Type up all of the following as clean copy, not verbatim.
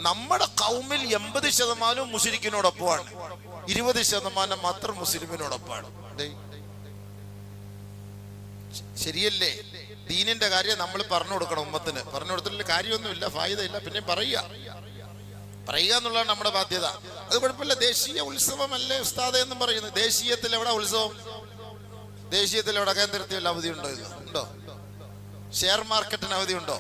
നമ്മുടെ കൗമിൽ 80% മുശ്രിക്കിനോടൊപ്പമാണ്, 20% മാത്രം മുസ്ലിമിനോടൊപ്പമാണ്. ശരിയല്ലേ? ദീനിന്റെ കാര്യം നമ്മൾ പറഞ്ഞു കൊടുക്കണം, ഉമ്മത്തിന് പറഞ്ഞു കൊടുത്തിട്ടുള്ള കാര്യമൊന്നുമില്ല, ഫായിദയില്ല. പിന്നെ പറയുക എന്നുള്ളതാണ് നമ്മുടെ ബാധ്യത. അത് കുഴപ്പമില്ല. ദേശീയ ഉത്സവമല്ലേ ഉസ്താദ് എന്നും പറയുന്നത്. ദേശീയത്തിൽ എവിടെ ഉത്സവം? ദേശീയത്തിൽ എവിടെ? കേന്ദ്രത്തിൽ വല്ല അവധി ഉണ്ടോ? ഇത് ഉണ്ടോ? ഷെയർ മാർക്കറ്റിന് അവധി ഉണ്ടോ?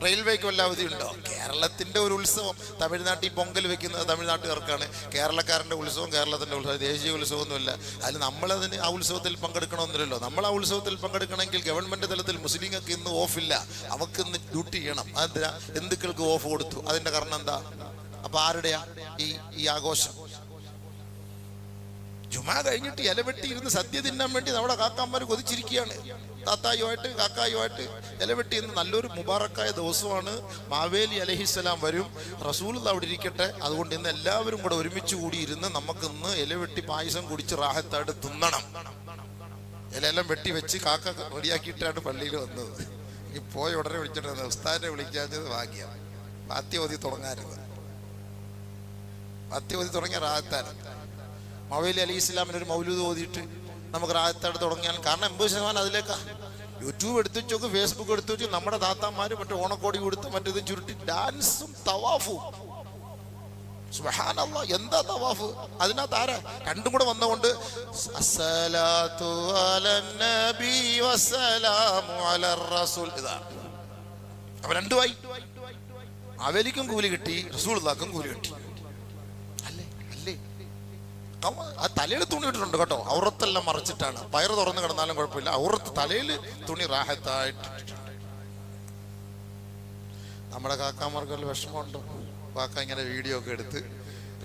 റെയിൽവേക്ക് വല്ല അവധി ഉണ്ടോ? കേരളത്തിന്റെ ഒരു ഉത്സവം. തമിഴ്നാട്ടിൽ പൊങ്കൽ വെക്കുന്നത് തമിഴ്നാട്ടുകാർക്കാണ്. കേരളക്കാരന്റെ ഉത്സവം കേരളത്തിന്റെ ഉത്സവം, ദേശീയ ഉത്സവമൊന്നുമില്ല. അതിൽ നമ്മളതിന് ആ ഉത്സവത്തിൽ പങ്കെടുക്കണമെന്നില്ലല്ലോ. നമ്മൾ ആ ഉത്സവത്തിൽ പങ്കെടുക്കണമെങ്കിൽ ഗവൺമെന്റ് തലത്തിൽ മുസ്ലിങ്ങൾക്ക് ഇന്ന് ഓഫില്ല, അവർക്ക് ഇന്ന് ഡ്യൂട്ടി ചെയ്യണം. അതെന്തിനാ? ഹിന്ദുക്കൾക്ക് ഓഫ് കൊടുത്തു. അതിന്റെ കാരണം എന്താ? അപ്പൊ ആരുടെയാ ഈ ആഘോഷം? ജുമാ കഴിഞ്ഞിട്ട് ഇലവെട്ടി ഇരുന്ന് സദ്യ തിന്നാൻ വേണ്ടി നമ്മുടെ കാക്കാന്മാർ കൊതിച്ചിരിക്കുകയാണ്. താത്തായുമായിട്ട് കാക്കായുമായിട്ട് ഇലവെട്ടി ഇന്ന് നല്ലൊരു മുബാറക്കായ ദിവസമാണ്. മാവേലി അലൈഹിസ്സലാം വരും, റസൂൽ അവിടെ ഇരിക്കട്ടെ. അതുകൊണ്ട് ഇന്ന് എല്ലാവരും കൂടെ ഒരുമിച്ച് കൂടി ഇരുന്ന് നമുക്കിന്ന് ഇലവെട്ടി പായസം കുടിച്ച് റാഹത്തായിട്ട് തിന്നണം. ഇലയെല്ലാം വെട്ടി വെച്ച് കാക്ക റെഡിയാക്കിയിട്ടാണ് പള്ളിയിൽ വന്നത്. ഈ പോയ ഉടനെ വിളിച്ചിട്ട് ഉസ്താദിനെ വിളിക്കാഞ്ഞത് ഭാഗ്യം. വാത്യോതി തുടങ്ങാറുണ്ട്. വാത്യോതി തുടങ്ങിയ റാഹത്താണ്. മാവേലി അലി ഇസ്ലാമിന് ഒരു മൗലൂദ് ഓതിയിട്ട് നമുക്ക് റാഹത്തായിട്ട് തുടങ്ങിയാൽ, കാരണം 80% അതിലേക്കാ. യൂട്യൂബ് എടുത്തു വെച്ചോക്ക്, ഫേസ്ബുക്ക് എടുത്തു വെച്ചു, നമ്മുടെ താത്താമാര് മറ്റേ ഓണക്കോടി കൊടുത്ത് മറ്റേത് ചുരുട്ടി ഡാൻസും തവാഫും. സുബ്ഹാനല്ലാഹ്, എന്താ തവാഫ്? അതിനകത്ത് ആരാ? രണ്ടും കൂടെ വന്നുകൊണ്ട് അസ്സലാത്തു അലൻ നബി വസ്സലാമു അലർ റസൂൽ. ഇതാ അപ്പൊ രണ്ടുമായി. മാവേലിക്കും കൂലി കിട്ടി, റസൂലുള്ളാഹിക്കും കൂലി കിട്ടി. ആ തലയിൽ തുണി ഇട്ടിട്ടുണ്ട് കേട്ടോ, ഔറത്തെല്ലാം മറച്ചിട്ടാണ്. വയറ് തുറന്ന് കിടന്നാലും കുഴപ്പമില്ല, ഔറത്ത് തലയിൽ തുണി റാഹത്തായിട്ട്. നമ്മുടെ കാക്കാമാർക്ക് വിഷമമുണ്ടോ? കാക്ക ഇങ്ങനെ വീഡിയോ ഒക്കെ എടുത്ത്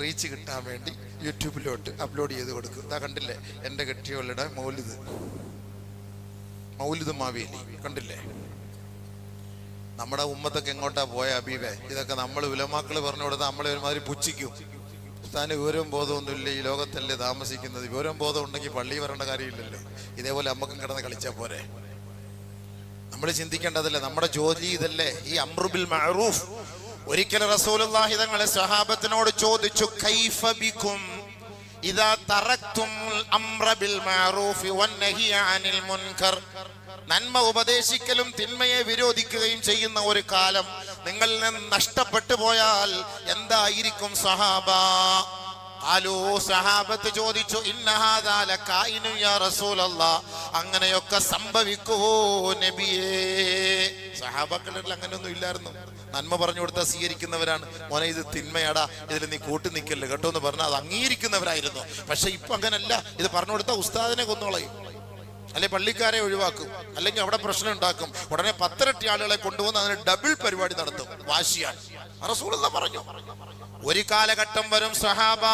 റീച്ച് കിട്ടാൻ വേണ്ടി യൂട്യൂബിലോട്ട് അപ്ലോഡ് ചെയ്ത് കൊടുക്കും. ഇതാ കണ്ടില്ലേ എൻ്റെ കെട്ടിയോളുടെ മൗലിദ് മാവേലി കണ്ടില്ലേ? നമ്മുടെ ഉമ്മത്തൊക്കെ എങ്ങോട്ടാ പോയ അബീബേ? ഇതൊക്കെ നമ്മൾ ഉലമാക്കള് പറഞ്ഞു കൊടുത്താൽ നമ്മളെ ഒരുമാതിരി പുച്ഛിക്കും. താന് വിവരവും ബോധമൊന്നുമില്ല, ഈ ലോകത്തല്ലേ താമസിക്കുന്നത്. വിവരം ബോധം ഉണ്ടെങ്കിൽ പള്ളി വരേണ്ട കാര്യമില്ലല്ലോ. ഇതേപോലെ അമ്മക്കും കിടന്ന് കളിച്ചാൽ പോരെ? നമ്മൾ ചിന്തിക്കേണ്ടതല്ലേ? നമ്മുടെ ജോലി ഇതല്ലേ, ഈ അംറു ബിൽ മഅറൂഫ്. ഒരിക്കൽ റസൂലുള്ളാഹി തങ്ങളെ സ്വഹാബത്തിനോട് ചോദിച്ചു, കൈഫ ബികും ഇദാ തറക്തുമുൽ അംറ ബിൽ മഅറൂഫി വന്നഹിയ അനിൽ മുൻകർ. നന്മ ഉപദേശിക്കലും തിന്മയെ വിരോധിക്കുകയും ചെയ്യുന്ന ഒരു കാലം നിങ്ങളിൽ നിന്ന് നഷ്ടപ്പെട്ടു പോയാൽ എന്തായിരിക്കും സഹാബ? സഹാബത്ത് ചോദിച്ചു, ഇന്നഹാദാ ലകായിനു യാ റസൂലല്ലാഹ്, അങ്ങനെയൊക്കെ സംഭവിക്കുവോ നബിയേ? സഹാബക്കളിൽ അങ്ങനെയൊന്നും ഇല്ലായിരുന്നു. നന്മ പറഞ്ഞു കൊടുത്താൽ സ്വീകരിക്കുന്നവരാണ്. മോനെ ഇത് തിന്മയാടാ, ഇതിൽ നീ കൂട്ടി നിൽക്കല്ലേ കേട്ടോ എന്ന് പറഞ്ഞാൽ അത് അംഗീകരിക്കുന്നവരായിരുന്നു. പക്ഷെ ഇപ്പൊ അങ്ങനല്ല. ഇത് പറഞ്ഞു കൊടുത്താൽ ഉസ്താദിനെ കൊന്നോളയും, അല്ലെ പള്ളിക്കാരെ ഒഴിവാക്കും, അല്ലെങ്കിൽ അവിടെ പ്രശ്നം ഉണ്ടാക്കും. ഉടനെ 10 ഇരട്ടി ആളുകളെ കൊണ്ടുവന്ന് അതിന് ഡബിൾ പരിപാടി നടത്തും. വാശിയാണ്. റസൂലുള്ളാഹി പറഞ്ഞു, ഒരു കാലഘട്ടം വരും സഹാബ,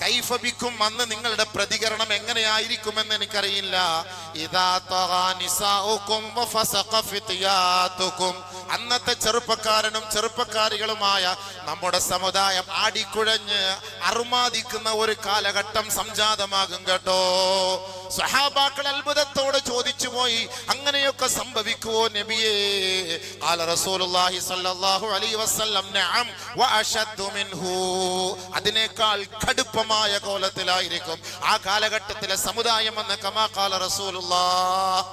കൈഫ ബിക്കും, അന്ന് നിങ്ങളുടെ പ്രതികരണം എങ്ങനെയായിരിക്കുമെന്ന് എനിക്കറിയില്ല. ഇദാ തഗാ നിസാഉകും വഫസഖ ഫിത്യാതുകും, അന്നത്തെ ചെറുപ്പക്കാരനും ചെറുപ്പക്കാരികളുമായ നമ്മുടെ സമുദായം ആടിക്കുഴഞ്ഞ് അറുമാദിക്കുന്ന ഒരു കാലഘട്ടം സംജാതമാകും കേട്ടോ. സഹാബാക്കൾ അത്ഭുതത്തോടെ ചോദിച്ചു പോയി, അങ്ങനെയൊക്കെ സംഭവിക്കുവോ നബിയേ? ഖാല റസൂലുള്ളാഹി സ്വല്ലല്ലാഹു അലൈഹി വസല്ലം, നഅം വഅശദ്ദു മിൻഹു, അതിനേക്കാൾ കടുപ്പമായ കോലത്തിലായിരിക്കും ആ കാലഘട്ടത്തിലെ സമുദായം എന്ന് കമാ ഖാല റസൂലുള്ളാഹ്.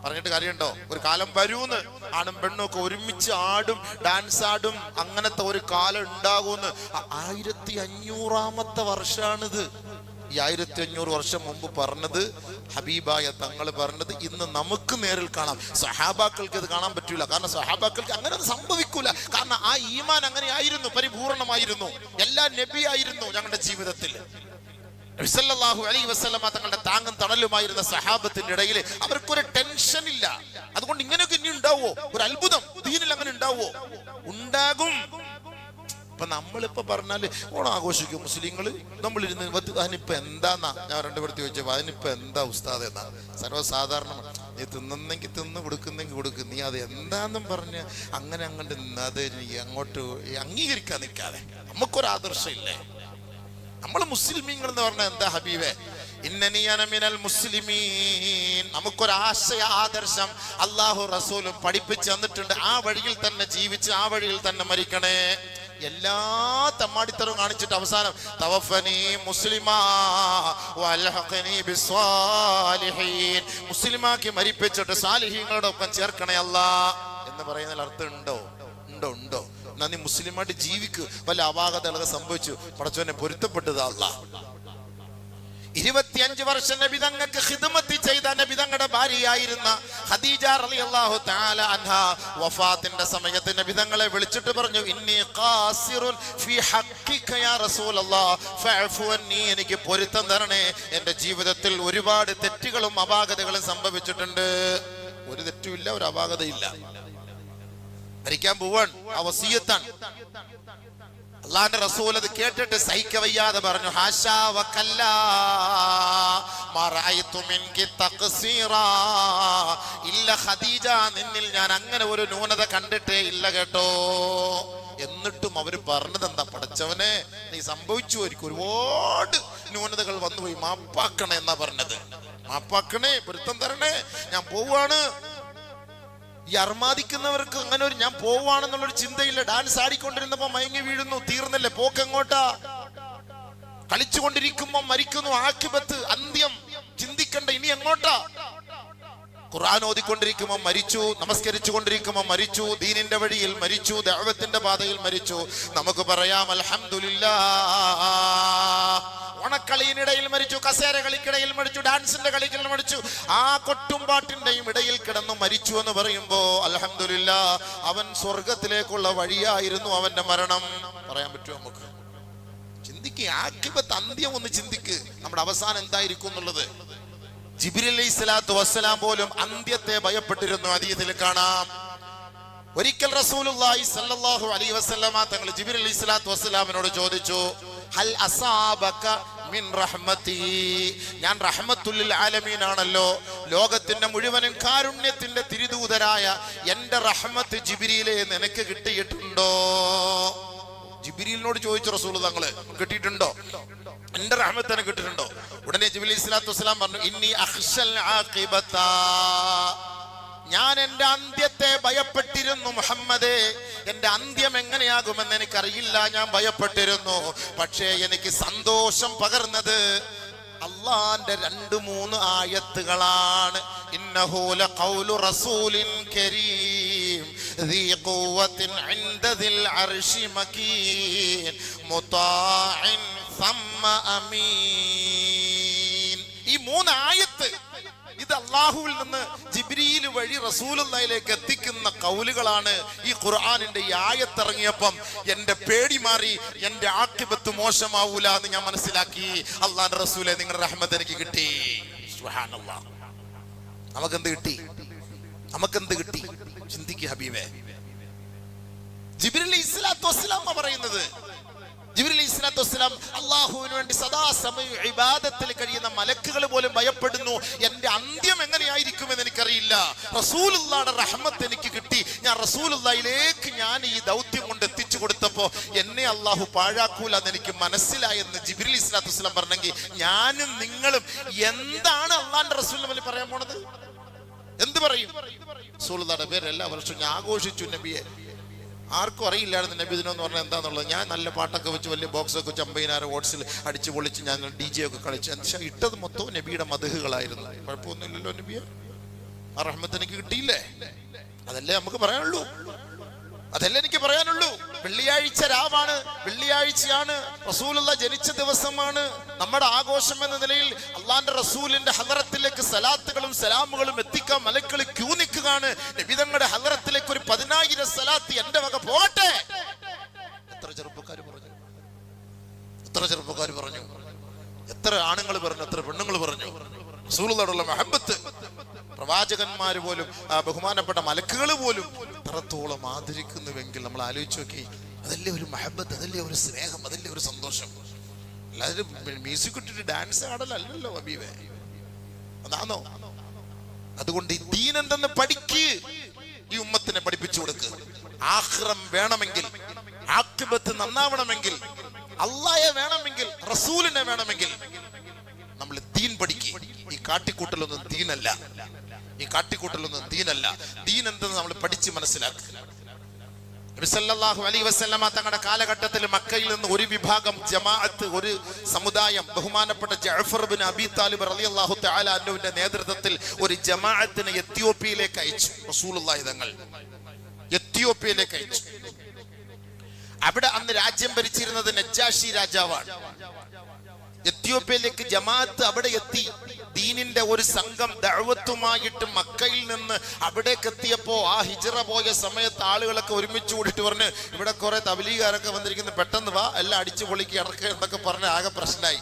പറഞ്ഞിട്ട് കാര്യമുണ്ടോ? ഒരു കാലം വരൂന്ന്, ആണും പെണ്ണും ഒക്കെ ഒരുമിച്ച് ആടും, ഡാൻസ് ആടും, അങ്ങനത്തെ ഒരു കാലം ഉണ്ടാകൂന്ന്. 1500-ാമത്തെ വർഷാണിത്. ഈ 1500 വർഷം മുമ്പ് പറഞ്ഞത് ഹബീബായ തങ്ങൾ പറഞ്ഞത് ഇന്ന് നമുക്ക് നേരിൽ കാണാം. സഹാബാക്കൾക്ക് ഇത് കാണാൻ പറ്റൂല. കാരണം സഹാബാക്കൾക്ക് അങ്ങനെ സംഭവിക്കൂല. കാരണം ആ ഈമാൻ അങ്ങനെ ആയിരുന്നു, പരിപൂർണമായിരുന്നു. എല്ലാ നബി ആയിരുന്നു ഞങ്ങളുടെ ജീവിതത്തിൽ. നബി സല്ലല്ലാഹു അലൈഹി വസല്ലമ തങ്ങളുടെ താങ്ങും തണലുമായിരുന്ന സഹാബത്തിന്റെ ഇടയിൽ അവർക്കൊരു ടെൻഷൻ ഇല്ല. അതുകൊണ്ട് ഇങ്ങനെയൊക്കെ ഇനി ഉണ്ടാവോ? ഒരു അത്ഭുതം ദീനിൽ അങ്ങനെ ഉണ്ടാവോ? ഉണ്ടാകും. ഇപ്പൊ നമ്മളിപ്പോ പറഞ്ഞാല് ഓണം ആഘോഷിക്കും മുസ്ലിങ്ങള്, നമ്മളിരുന്ന് അതിനിപ്പോ എന്താന്നാ ഞാൻ 2 പേർക്ക് ചോദിച്ചപ്പോ അതിനിപ്പോ എന്താ ഉസ്താദ് എന്നാ. സർവ്വസാധാരണ, നീ തിന്നുന്നെങ്കിൽ തിന്ന്, കൊടുക്കുന്നെങ്കിൽ കൊടുക്കും, നീ അത് എന്താന്നും പറഞ്ഞ് അങ്ങനെ അങ്ങോട്ട് അത് അങ്ങോട്ട് അംഗീകരിക്കാൻ നിൽക്കാതെ നമുക്കൊരു ആദർശം ഇല്ലേ? നമ്മൾ മുസ്ലിമീങ്ങൾ എന്ന് പറഞ്ഞാൽ എന്താ ഹബീബേ? ഇന്നനി അന മിനൽ മുസ്ലിമീൻ. നമുക്കൊരാശയ ആദർശം അല്ലാഹു റസൂലും പഠിപ്പിച്ചു തന്നിട്ടുണ്ട്. ആ വഴിയിൽ തന്നെ ജീവിച്ച് ആ വഴിയിൽ തന്നെ മരിക്കണേ. എല്ലാ തമ്മാടിത്തരവും കാണിച്ചിട്ട് അവസാനം തവഫനി മുസ്ലിമാ വൽഹഖനി ബിസ്സാലിഹീൻ, മുസ്ലിമാക്കി മരിപ്പിച്ചിട്ട് സാലിഹീങ്ങളുടെ ഒപ്പം ചേർക്കണേ അല്ലാ എന്ന് പറയുന്നതിൽ അർത്ഥം ഉണ്ടോ? ഉണ്ടോ? എന്നാ നീ മുസ്ലിമായിട്ട് ജീവിക്കൂ. വല്ല അപാകതകളൊക്കെ സംഭവിച്ചു, പടച്ചവനെ പൊരുത്തപ്പെട്ടത് അല്ലാഹ്. 25 വർഷം നബി തങ്ങൾക്ക് ഖിദ്മത്ത് ചെയ്ത നബി തങ്ങളുടെ ഭാര്യയായിരുന്ന ഖദീജ റളിയല്ലാഹു തആല അൻഹാ വഫാത്തിന്റെ സമയത്ത് നബി തങ്ങളെ വിളിച്ചിട്ട് പറഞ്ഞു, ഇന്നി ഖാസിറുൻ ഫീ ഹഖ്ഖിക യാ റസൂലല്ലാഹ് ഫഅഫു അന്നി, എനിക്ക് പൊരുത്തം തരണേ. എൻ്റെ ജീവിതത്തിൽ ഒരുപാട് തെറ്റുകളും അപാകതകളും സംഭവിച്ചിട്ടുണ്ട്. ഒരു തെറ്റുമില്ല, ഒരു അപാകതയില്ല. മരിക്കാൻ പോവാൻ ആ വസിയത്താണ്. അല്ലാഹുവിന്റെ റസൂൽ അത് കേട്ടിട്ട് സഹിക്കവയ്യാതെ പറഞ്ഞു, ഹാശാ വകല്ലാ മാ റഅയ്തു മിൻകി തഖ്സീറാ, ഇല്ല ഖദീജ, നിന്നിൽ ഞാൻ അങ്ങനെ ഒരു ന്യൂനത കണ്ടിട്ടേ ഇല്ല കേട്ടോ. എന്നിട്ടും അവര് പറഞ്ഞത് എന്താ? പടച്ചവനെ, നീ സംഭവിച്ചു എനിക്ക് ഒരുപാട് ന്യൂനതകൾ വന്നുപോയി, മാപ്പാക്കണേ എന്നാ പറഞ്ഞത്. മാപ്പാക്കണേ, പൊരുത്തം തരണേ, ഞാൻ പോവാണ്. ഈ അർമാദിക്കുന്നവർക്ക് അങ്ങനെ ഒരു ഞാൻ പോവാണെന്നുള്ളൊരു ചിന്തയില്ല. ഡാൻസ് ആടിക്കൊണ്ടിരുന്നപ്പോ മയങ്ങി വീഴുന്നു, തീർന്നില്ലേ, പോക്കെങ്ങോട്ടാ? കളിച്ചുകൊണ്ടിരിക്കുമ്പോ മരിക്കുന്നു, ആഖിബത്ത് അന്ത്യം ചിന്തിക്കണ്ട, ഇനി എങ്ങോട്ടാ? ഖുർആൻ ഓതിക്കൊണ്ടിരിക്കുമ്പോൾ മരിച്ചു, നമസ്കരിച്ചു കൊണ്ടിരിക്കുമ്പോൾ മരിച്ചു, ദീനിന്റെ വഴിയിൽ മരിച്ചു, ദഅവത്തിന്റെ പാതയിൽ മരിച്ചു. നമുക്ക് പറയാം അൽഹംദുലില്ലാഹ്. ഓണക്കളിയിനിടയിൽ മരിച്ചു, കസേര കളിക്കിടയിൽ മരിച്ചു, ഡാൻസിന്റെ കളിക്കിടയിൽ മരിച്ചു, ആ കൊട്ടും പാട്ടിന്റെയും ഇടയിൽ കിടന്നു മരിച്ചു എന്ന് പറയുമ്പോ അൽഹംദുലില്ലാഹ്, അവൻ സ്വർഗത്തിലേക്കുള്ള വഴിയായിരുന്നു അവന്റെ മരണം. പറയാൻ പറ്റുമോ നമുക്ക്? ചിന്തിക്കുക, ആഖിബത്ത് അന്ത്യം ഒന്ന് ചിന്തിക്ക്, നമ്മുടെ അവസാനം എന്തായിരിക്കും എന്നുള്ളത്. ജിബ്രീൽ അലൈഹിസ്സലാത്തു വസ്സലാം പോലും അന്ത്യത്തെ ഭയപ്പെട്ടിരുന്നു. ഹദീസിൽ കാണാം, ഒരിക്കൽ റസൂലുള്ളാഹി സ്വല്ലല്ലാഹു അലൈഹി വസല്ലമ തങ്ങൾ ജിബ്രീൽ അലൈഹിസ്സലാത്തു വസ്സലാമിനോട് ചോദിച്ചു, ഹൽ അസാബക മിൻ റഹ്മതി, ഞാൻ റഹ്മത്തുൽ ലിൽ ആലമീൻ ആണല്ലോ, ലോകത്തിന്റെ മുഴുവനും കാരുണ്യത്തിന്റെ തിരുദൂതരായ എന്റെ റഹ്മത്ത് ജിബ്രീലേ നിനക്ക് കിട്ടിയിട്ടുണ്ടോ? ജിബ്രീലിനോട് ചോദിച്ചു റസൂൽ തങ്ങള്, കിട്ടിയിട്ടുണ്ടോ? എന്റെ റഹ്മത്ത് എനിക്ക് കിട്ടിയിട്ടുണ്ടോ? ഉടനെ ജിബ്രീൽ അലൈഹിസ്സലാത്തു വസ്സലാം പറഞ്ഞു, ഇന്നി അഖ്ശൽ ആഖിബത, ഞാൻ എന്റെ അന്ത്യത്തെ ഭയപ്പെട്ടിരുന്നു മുഹമ്മദേ, എന്റെ അന്ത്യം എങ്ങനെയാകുമെന്ന് എനിക്കറിയില്ല, ഞാൻ ഭയപ്പെട്ടിരുന്നു. പക്ഷേ എനിക്ക് സന്തോഷം പകർന്നത് അള്ളാന്റെ 2-3 ആയത്തുകളാണ്. ഇന്നഹു ലഖൗലു റസൂലിൻ കരീം ذي قوة عند ذي العرش مكين مطاع ثم أمين. ഈ 3 ആയത്ത് ഇത് അല്ലാഹുവിൽ നിന്ന് ജിബ്രീൽ വഴി റസൂലുള്ളാഹിയിലേക്ക് എത്തിക്കുന്ന കൗലുകളാണ്. ഈ ഖുർആനിന്റെ ഈ ആയത്ത് ഇറങ്ങിയപ്പം എന്റെ പേടി മാറി, എന്റെ ആഖിബത്ത് മോശമാവൂല എന്ന് ഞാൻ മനസ്സിലാക്കി. അല്ലാഹുവിന്റെ റസൂലേ, നിങ്ങളുടെ റഹ്മത്ത് എനിക്ക് കിട്ടി. സുബ്ഹാനല്ലാഹ്. നമുക്കെന്ത് കിട്ടി? ചിന്തിക്കുക ഹബീബേ. ജിബ്രീൽ അലൈഹിസ്സലാത്തു വസ്സലാം പറയുന്നത്, ജിബ്രീൽ അലൈഹിസ്സലാത്തു വസ്സലാം അല്ലാഹുവിന് വേണ്ടി സദാസമയം ഇബാദത്തിൽ കഴിയുന്ന മലക്കുകൾ പോലും ഭയപ്പെടുന്നു, എന്റെ അന്ത്യം എങ്ങനെയായിരിക്കുമെന്ന് എനിക്കറിയില്ല. റസൂലുള്ളാഹിയുടെ റഹ്മത്ത് എനിക്ക് കിട്ടി, ഞാൻ റസൂലുള്ളാഹിയിലേക്ക് ഞാൻ ഈ ദൗത്യം കൊണ്ട് എത്തിച്ചു കൊടുത്തപ്പോ എന്നെ അല്ലാഹു പാഴാക്കൂല എന്ന് എനിക്ക് മനസ്സിലായെന്ന് ജിബ്രീൽ അലൈഹിസ്സലാത്തു വസ്സലാം പറഞ്ഞെങ്കിൽ ഞാനും നിങ്ങളും എന്താണ് അല്ലാഹുവിന്റെ റസൂലിനെ പറ്റി പറയാൻ പോണത്? എന്ത് പറയും? റസൂലുള്ളാഹിയുടെ പേര് എല്ലാ വർഷവും ഞാൻ ആഘോഷിച്ചു നബിയെ. ആർക്കും അറിയില്ലായിരുന്നു നബിദിനം എന്ന് പറഞ്ഞാൽ എന്താണെന്നുള്ളത്. ഞാൻ നല്ല പാട്ടൊക്കെ വെച്ച് വലിയ ബോക്സൊക്കെ വെച്ച് 50,000 വോട്ട്സിൽ അടിച്ചു പൊളിച്ച് ഞാൻ DJ ഒക്കെ കളിച്ചു. പക്ഷേ ഇട്ടത് മൊത്തവും നബിയുടെ മദ്ഹുകളായിരുന്നു. കുഴപ്പമൊന്നുമില്ലല്ലോ നബിയെ, ആ റഹ്മത്ത് എനിക്ക് കിട്ടിയില്ലേ? അതല്ലേ നമുക്ക് പറയാനുള്ളൂ, അതല്ലേ എനിക്ക് പറയാനുള്ളൂ. വെള്ളിയാഴ്ച രാവാണ്, വെള്ളിയാഴ്ചയാണ്, റസൂലുള്ളാഹി ജനിച്ച ദിവസമാണ്. നമ്മുടെ ആഘോഷം എന്ന നിലയിൽ അള്ളാന്റെ റസൂലിന്റെ ഹദറത്തിലേക്ക് സലാത്തുകളും സലാമുകളും എത്തിക്കാൻ മലക്കൾ ക്യൂ നിൽക്കുകയാണ്. നബിതങ്ങളുടെ ഹദറത്തിലേക്ക് ഒരു 10,000 സലാത്ത് എന്റെ വക പോകട്ടെ. എത്ര ചെറുപ്പക്കാർ പറഞ്ഞു, എത്ര ആണുങ്ങൾ പറഞ്ഞു, എത്ര പെണ്ണുങ്ങൾ പറഞ്ഞു. റസൂലുള്ളാഹിയോടുള്ള മഹബത്ത് പ്രവാചകന്മാർ പോലും ബഹുമാനപ്പെട്ട മലക്കുകൾ പോലും എത്രത്തോളം ആദരിക്കുന്നുവെങ്കിൽ നമ്മൾ ആലോചിച്ച് നോക്കി. അതല്ലേ ഒരു മഹബത്ത്, അതല്ലേ ഒരു സ്നേഹം, അതല്ലേ ഒരു സന്തോഷം. അല്ലാതെ മ്യൂസിക് ഇട്ടിട്ട് ഡാൻസ് ആടലല്ലോ ഹബീബേ, അതാണോ? അതുകൊണ്ട് ഈ ദീൻ എന്തെന്ന് പഠിക്ക്, ഈ ഉമ്മത്തിനെ പഠിപ്പിച്ചു കൊടുക്ക്. ആഖിറം വേണമെങ്കിൽ, ആഖിബത്ത് നന്നാവണമെങ്കിൽ, അല്ലാഹയെ വേണമെങ്കിൽ, റസൂലിനെ വേണമെങ്കിൽ നമ്മൾ ദീൻ കാട്ടിക്കൂട്ടലൊന്നും ദീനല്ല. ഈ കാട്ടിക്കൂട്ടലൊന്നും ദീനല്ല. ദീൻ എന്തെന്ന് നമ്മൾ പഠിച്ച് മനസ്സിലാക്കുക. നബി സല്ലല്ലാഹു അലൈഹി വസല്ലമ തങ്ങളുടെ കാലഘട്ടത്തിൽ മക്കയിൽ നിന്ന് ഒരു വിഭാഗം ജമാഅത്ത്, ഒരു സമുദായം, ബഹുമാനപ്പെട്ട ജഅഫർ ബിൻ അബി താലിബ് റളിയല്ലാഹു തആല അൻഹുവിന്റെ നേതൃത്വത്തിൽ ഒരു ജമാഅത്തിനെ എത്യോപ്യയിലേക്ക് അയച്ചു. റസൂലുള്ളാഹി തങ്ങൾ എത്യോപ്യയിലേക്ക് അയച്ചു. അവിടെ അന്ന് രാജ്യം ഭരിച്ചിരുന്നത് നജ്ജാഷി രാജാവാണ്. എത്യോപ്യയിലേക്ക് ജമാഅത്ത് അവിടെ എത്തി. ദീനിന്റെ ഒരു സംഘം ദഅവത്തുമായിട്ട് മക്കയിൽ നിന്ന് അവിടേക്ക് എത്തിയപ്പോ ആ ഹിജ്റ പോയ സമയത്ത് ആളുകളൊക്കെ ഒരുമിച്ച് കൂടിയിട്ട് പറഞ്ഞു, ഇവിടെ കുറെ തബ്ലീഗുകാരൊക്കെ വന്നിരിക്കുന്നു, പെട്ടെന്ന് വാ, എല്ലാം അടിച്ചു പൊളിക്ക് ഇറക്കുക എന്നൊക്കെ പറഞ്ഞ് ആകെ പ്രശ്നമായി.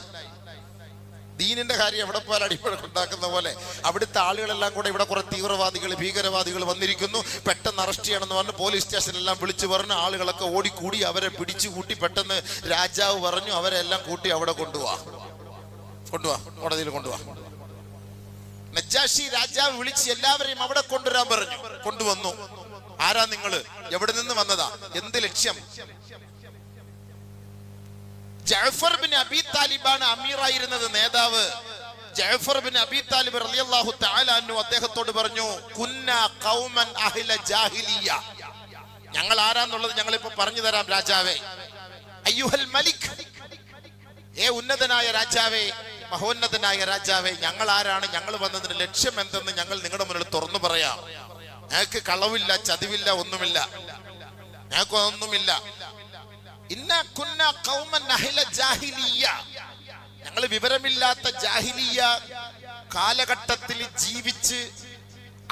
ദീനിന്റെ കാര്യം എവിടെ പോയാൽ അടിപ്പഴക്കുണ്ടാക്കുന്ന പോലെ അവിടുത്തെ ആളുകളെല്ലാം കൂടെ ഇവിടെ കുറെ തീവ്രവാദികൾ, ഭീകരവാദികൾ വന്നിരിക്കുന്നു, പെട്ടെന്ന് അറസ്റ്റ് ചെയ്യണമെന്ന് പറഞ്ഞ് പോലീസ് സ്റ്റേഷനിലെല്ലാം വിളിച്ചു പറഞ്ഞു. ആളുകളൊക്കെ ഓടിക്കൂടി അവരെ പിടിച്ചു കൂട്ടി. പെട്ടെന്ന് രാജാവ് പറഞ്ഞു, അവരെല്ലാം കൂട്ടി അവിടെ കൊണ്ടുപോവാ, കോടതിയിൽ കൊണ്ടുപോവാ. നജ്ജാഷി രാജാവ് വിളിച്ച് എല്ലാവരെയും അവിടെ കൊണ്ടുവരാൻ പറഞ്ഞു. കൊണ്ടുവന്നു. ആരാ നിങ്ങള്? എവിടെ നിന്ന് വന്നതാ? എന്ത് ലക്ഷ്യം? ജഅഫർ ബിൻ അബി താലിബാണ് അമീറായിരുന്നത്, നേതാവ്. ജഅഫർ ബിൻ അബി താലിബ് റളിയല്ലാഹു തആല അൻഹു അദ്ദേഹത്തോട് പറഞ്ഞു, കുന്നാ ഖൗമൻ അഹ്ല ജാഹിലിയ്യ. ഞങ്ങൾ ആരാന്നുള്ളത് ഞങ്ങളിപ്പോ പറഞ്ഞു തരാം രാജാവേ. അയ്യുഹൽ മലിക്, ഏ ഉന്നതനായ രാജാവേ, മഹോന്നതനായ രാജാവേ, ഞങ്ങൾ ആരാണ്, ഞങ്ങൾ വന്നതിന്റെ ലക്ഷ്യം എന്തെന്ന് ഞങ്ങൾ നിങ്ങളുടെ മുന്നിൽ തുറന്നു പറയാം. ഞങ്ങൾക്ക് കളവില്ല, ചതിവില്ല, ഒന്നുമില്ല, ഞങ്ങൾക്ക് ഒന്നുമില്ല. ഞങ്ങൾ വിവരമില്ലാത്ത ജാഹിലിയ കാലഘട്ടത്തിൽ ജീവിച്ച്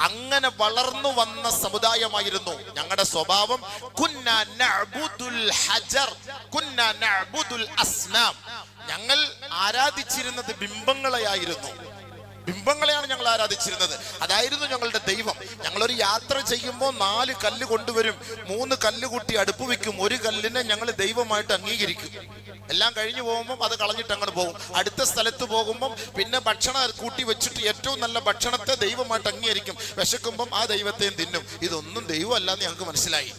അങ്ങനെ വളർന്നു വന്ന സമുദായമായിരുന്നു. ഞങ്ങളുടെ സ്വഭാവം കുന്നാ നഅ്ബുദുൽ ഹജർ, കുന്നാ നഅ്ബുദുൽ അസ്നാം. ഞങ്ങൾ ആരാധിച്ചിരുന്നത് ബിംബങ്ങളെയായിരുന്നു. ബിംബങ്ങളെയാണ് ഞങ്ങൾ ആരാധിച്ചിരുന്നത്. അതായിരുന്നു ഞങ്ങളുടെ ദൈവം. ഞങ്ങളൊരു യാത്ര ചെയ്യുമ്പോൾ 4 കല്ല് കൊണ്ടുവരും, 3 കല്ല് കൂട്ടി അടുപ്പ് വെക്കും, ഒരു കല്ലിനെ ഞങ്ങൾ ദൈവമായിട്ട് അംഗീകരിക്കും. എല്ലാം കഴിഞ്ഞു പോകുമ്പോൾ അത് കളഞ്ഞിട്ട് അങ്ങോട്ട് പോകും. അടുത്ത സ്ഥലത്ത് പോകുമ്പോൾ പിന്നെ ഭക്ഷണം കൂട്ടി വെച്ചിട്ട് ഏറ്റവും നല്ല ഭക്ഷണത്തെ ദൈവമായിട്ട് അംഗീകരിക്കും. വിശക്കുമ്പം ആ ദൈവത്തെയും തിന്നും. ഇതൊന്നും ദൈവമല്ലാന്ന് ഞങ്ങൾക്ക് മനസ്സിലായി.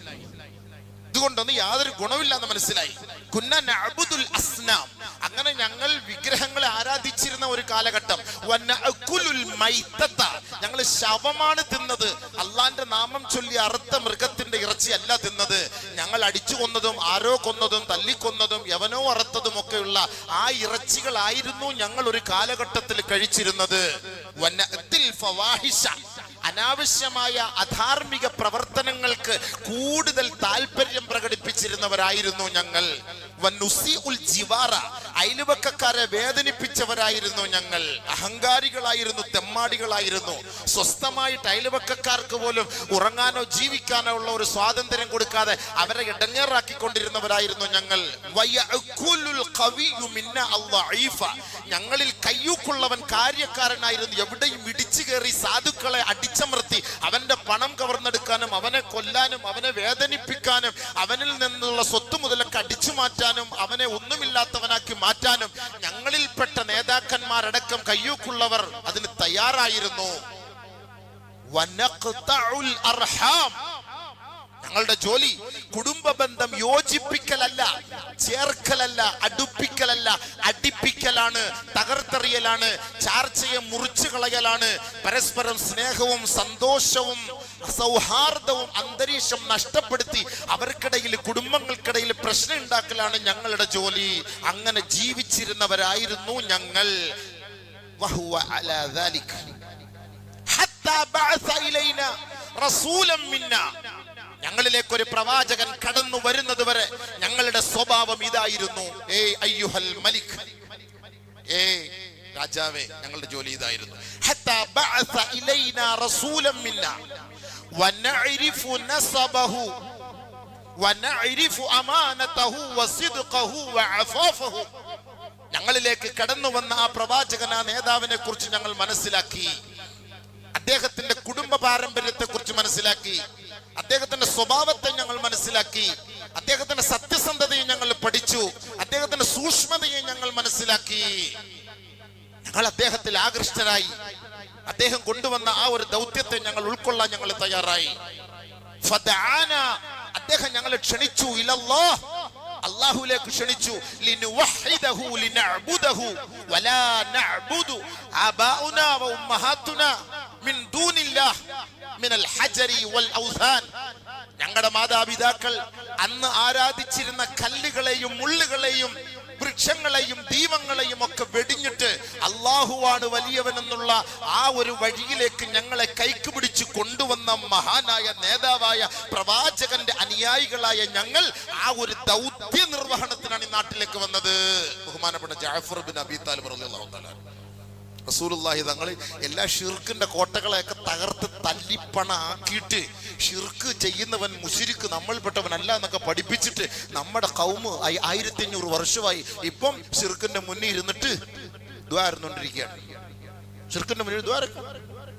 ഇതുകൊണ്ടൊന്നും യാതൊരു ഗുണമില്ലാന്ന് മനസ്സിലായി. കുന്ന നഅ്ബുദുൽ അസ്നാം. അങ്ങനെ ഞങ്ങൾ വിഗ്രഹങ്ങളെ ആരാധിച്ചിരുന്ന ഒരു കാലഘട്ടം. വനഅകുലുൽ മൈതത, ഞങ്ങൾ ശവമാണ് തിന്നത്. അള്ളാന്റെ നാമം ചൊല്ലി അറുത്ത മൃഗത്തിന്റെ ഇറച്ചി അല്ല തിന്നത്. ഞങ്ങൾ അടിച്ചു കൊന്നതും ആരോ കൊന്നതും തല്ലിക്കൊന്നതും യവനോ അറുത്തതും ഒക്കെയുള്ള ആ ഇറച്ചികളായിരുന്നു ഞങ്ങൾ ഒരു കാലഘട്ടത്തിൽ കഴിച്ചിരുന്നത്. വനഅതിൽ ഫവാഹിഷ, അനാവശ്യമായ അധാർമിക പ്രവർത്തനങ്ങൾക്ക് കൂടുതൽ താല്പര്യം പ്രകടിപ്പിച്ചിരുന്നവരായിരുന്നു ഞങ്ങൾ. വനുസിഉൽ ജിവാറ, അയൽവക്കക്കാരെ വേദനിപ്പിച്ചവരായിരുന്നു ഞങ്ങൾ. അഹങ്കാരികളായിരുന്നു, തെമ്മാടികളായിരുന്നു. സ്വസ്ഥമായിട്ട് അയൽവക്കക്കാർക്ക് പോലും ഉറങ്ങാനോ ജീവിക്കാനോ ഉള്ള ഒരു സ്വാതന്ത്ര്യം കൊടുക്കാതെ അവരെ ഇടങ്ങേറാക്കിക്കൊണ്ടിരുന്നവരായിരുന്നു ഞങ്ങൾ. വയഅകുലുൽ ഖവിയ്യു മിന്ന അൽളഈഫ, ഞങ്ങളിൽ കയ്യൂക്കുള്ളവൻ കാര്യക്കാരനായിരുന്നു. എവിടെയും ഇടിച്ചു കയറി സാധുക്കളെ അടിച്ചമർത്തി അവന്റെ പണം കവർന്നെടുക്കാനും അവനെ കൊല്ലാനും അവനെ വേദനിപ്പിക്കാനും അവനിൽ നിന്നുള്ള സ്വത്ത് മുതലൊക്കെ അടിച്ചു മാറ്റാനും അവനെ ഒന്നുമില്ലാത്തവനാക്കി മാറ്റാനും ഞങ്ങളിൽപ്പെട്ട നേതാക്കന്മാരടക്കം കയ്യൂക്കുള്ളവർ അതിന് തയ്യാറായിരുന്നു. വനഖ്തഉൽ അർഹാം, ഞങ്ങളുടെ ജോലി കുടുംബ ബന്ധം യോജിപ്പിക്കലല്ല, ചേർക്കലല്ല, അടുപ്പിക്കലല്ല, അടിപ്പിക്കലാണ്, തകർത്തെറിയലാണ്, ചാർച്ചയെ മുറിച്ചു കളയലാണ്. പരസ്പരം സ്നേഹവും സന്തോഷവും സൗഹാർദ്ദവും അന്തരീക്ഷം നഷ്ടപ്പെടുത്തി അവർക്കിടയിൽ, കുടുംബങ്ങൾക്കിടയിൽ പ്രശ്നം ഉണ്ടാക്കലാണ് ഞങ്ങളുടെ ജോലി. അങ്ങനെ ജീവിച്ചിരുന്നവരായിരുന്നു ഞങ്ങൾ. വഹുവ അലാ ദാലിക ഹത്താ ബഅസ ഇലൈനാ റസൂലൻ മിന്നാ, ഞങ്ങളിലേക്ക് ഒരു പ്രവാചകൻ കടന്നു വരുന്നത് വരെ ഞങ്ങളുടെ സ്വഭാവം ഇതായിരുന്നു. ഏ അയ്യുഹൽ മലിക്, ഏ രാജാവേ, ഞങ്ങളുടെ ജോലി ഇതായിരുന്നു. ഹത്താ ബഅസ ഇലൈനാ റസൂലൻ മിന്നാ വനഅരിഫു നസബഹു വനഅരിഫു അമാനതഹു വസിദ്ഖഹു വഅഫാഫഹു. ഞങ്ങളിലേക്ക് കടന്നു വന്ന ആ പ്രവാചകൻ, ആ നേതാവിനെ കുറിച്ച് ഞങ്ങൾ മനസ്സിലാക്കി. അദ്ദേഹത്തിന്റെ കുടുംബ പാരമ്പര്യത്തെ കുറിച്ച് മനസ്സിലാക്കി. അദ്ദേഹത്തിന്റെ സ്വഭാവത്തെ ഞങ്ങൾ മനസ്സിലാക്കി. അദ്ദേഹത്തിന്റെ സത്യസന്ധതയെ ഞങ്ങൾ പഠിച്ചു. അദ്ദേഹത്തിന്റെ സൂക്ഷ്മതയെ ഞങ്ങൾ മനസ്സിലാക്കി. ഞങ്ങൾ അദ്ദേഹത്തിൽ ആകൃഷ്ടരായി. അദ്ദേഹം കൊണ്ടുവന്ന ആ ഒരു ദൗത്യത്തെ ഞങ്ങൾ ഉൾക്കൊള്ളാൻ ഞങ്ങൾ തയ്യാറായി. ഫദഅന, അദ്ദേഹം ഞങ്ങളെ ക്ഷണിച്ചു. ഇലല്ലാഹ്, അല്ലാഹുവിലേക്ക് ക്ഷണിച്ചു. ലിനുവഹിദഹു ലിനഅബുദഹു വലാ നഅബുദു ആബാഉനാ വ ഉമ്മഹാതുനാ മിൻ ദൂനില്ലാഹ് മിനൽ ഹജരി വൽ ഔസാൻ. ഞങ്ങളുടെ മാതാപിതാക്കൾ അന്ന് ആരാധിച്ചിരുന്ന കല്ലുകളെയും മുള്ളുകളെയും വൃക്ഷങ്ങളെയും ദീപങ്ങളെയും ഒക്കെ വെടിഞ്ഞിട്ട് അല്ലാഹുവാണ് വലിയവനെന്നുള്ള ആ ഒരു വഴിയിലേക്ക് ഞങ്ങളെ കൈക്ക് പിടിച്ച് കൊണ്ടുവന്ന മഹാനായ നേതാവായ പ്രവാചകന്റെ അനുയായികളായ ഞങ്ങൾ ആ ഒരു ദൗത്യ നിർവഹണത്തിനാണ് ഈ നാട്ടിലേക്ക് വന്നത്. ബഹുമാനപ്പെട്ട ജഅഫർ ബിൻ അബീ താലിബ് റളിയല്ലാഹു തആല റസൂലുള്ളാഹി തങ്ങൾ എല്ലാ ഷിർക്കിന്റെ കോട്ടകളെയൊക്കെ തകർത്ത് തല്ലിപ്പണ ആക്കിയിട്ട് ഷിർക്ക് ചെയ്യുന്നവൻ മുശ്രിക്ക് നമ്മൾപ്പെട്ടവനല്ല എന്നൊക്കെ പഠിപ്പിച്ചിട്ട് നമ്മുടെ കൗമ് 1500 വർഷമായി ഇപ്പം ഷിർക്കിന്റെ മുന്നിൽ ഇരുന്നിട്ട് ദുആ ഇരുന്നുകൊണ്ടിരിക്കുകയാണ്. ഷിർക്കിന്റെ മുന്നിൽ ദുആ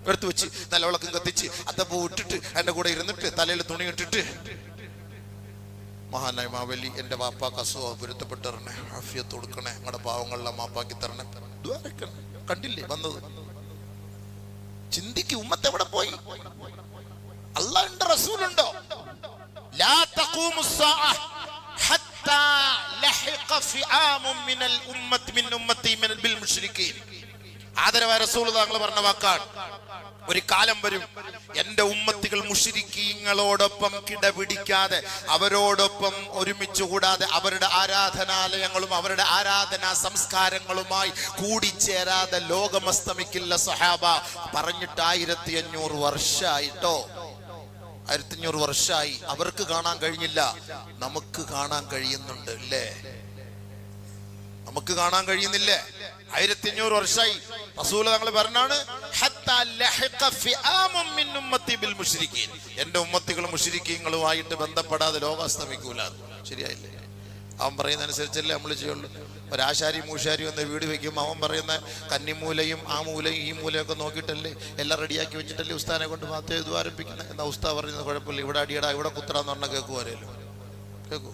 എടുത്തു വെച്ച് നല്ല വിളക്കും കത്തിച്ച് അതപ്പോ ഇട്ടിട്ട് എന്റെ കൂടെ ഇരുന്നിട്ട് തലയിൽ തുണി ഇട്ടിട്ട് മഹാനായ മാവലി എന്റെ വാപ്പാക്ക് അസുഖം പൊരുത്തപ്പെട്ട് തരണേ, ആഫിയത്ത് കൊടുക്കണേ, ഞങ്ങളുടെ പാവങ്ങളെല്ലാം മാപ്പാക്കി തരണേ, ദുആ ഇറക്കണം. കണ്ടില്ലേ വന്നത്? ചിന്തിക്ക്, ഉമ്മത്ത് എവിടെ പോയി? അല്ലാഹുവിന്റെ റസൂലുണ്ടോ? ലാ തഖൂമുസ്സാഅ ഹത്താ ലഹിഖ ഫിആമുൻ മിനൽ ഉമ്മത്തി മിൻ ഉമ്മത്തി ബിൽ മുശ്രിക്കീൻ. ആദരവായ റസൂലുള്ളാഹി തങ്ങൾ പറഞ്ഞ വാക്കാണ്, ഒരു കാലം വരും എന്റെ ഉമ്മത്തികൾ മുശ്രിക്കീങ്ങളോടൊപ്പം കിടപിടിക്കാതെ, അവരോടൊപ്പം ഒരുമിച്ച് കൂടാതെ, അവരുടെ ആരാധനാലയങ്ങളും അവരുടെ ആരാധനാ സംസ്കാരങ്ങളുമായി കൂടിച്ചേരാതെ ലോകം അസ്തമിക്കില്ല. സഹാബ പറഞ്ഞിട്ട് 1500 വർഷമായിട്ടോ, 1500 വർഷമായി. അവർക്ക് കാണാൻ കഴിഞ്ഞില്ല, നമുക്ക് കാണാൻ കഴിയുന്നുണ്ട് അല്ലേ? നമുക്ക് കാണാൻ കഴിയുന്നില്ലേ? 1500 വർഷമായി. റസൂൽ തങ്ങൾ പറഞ്ഞാണ് ഹത്താ ലഹിഖ ഫിആമുൻ മിൻ ഉമ്മത്തി ബിൽ മുശ്രിക്കീൻ. എന്റെ ഉമ്മത്തികൾ മുശ്രിക്കീങ്ങളുമായിട്ട് ബന്ധപ്പെടാതെ ലോകം അസ്തമിക്കൂല. ശരിയായില്ലേ? അവൻ പറയുന്ന അനുസരിച്ചല്ലേ നമ്മൾ ചെയ്യുള്ളൂ. ഒരാശാരി മൂശാരി ഒന്ന് വീട് വെക്കും, അവൻ പറയുന്ന കന്നിമൂലയും ആ മൂലയും ഈ മൂലയൊക്കെ നോക്കിയിട്ടല്ലേ എല്ലാം റെഡിയാക്കി വെച്ചിട്ടല്ലേ ഉസ്താനെ കൊണ്ട് മാത്രമേ ഇത് ആരംഭിക്കുന്നത്. എന്നാ ഉസ്താദ് പറയുന്നത് കുഴപ്പമില്ല, ഇവിടെ അടിയടാ ഇവിടെ കുത്തറാന്ന് പറഞ്ഞാൽ കേൾക്കുമല്ലോ. കേൾക്കൂ?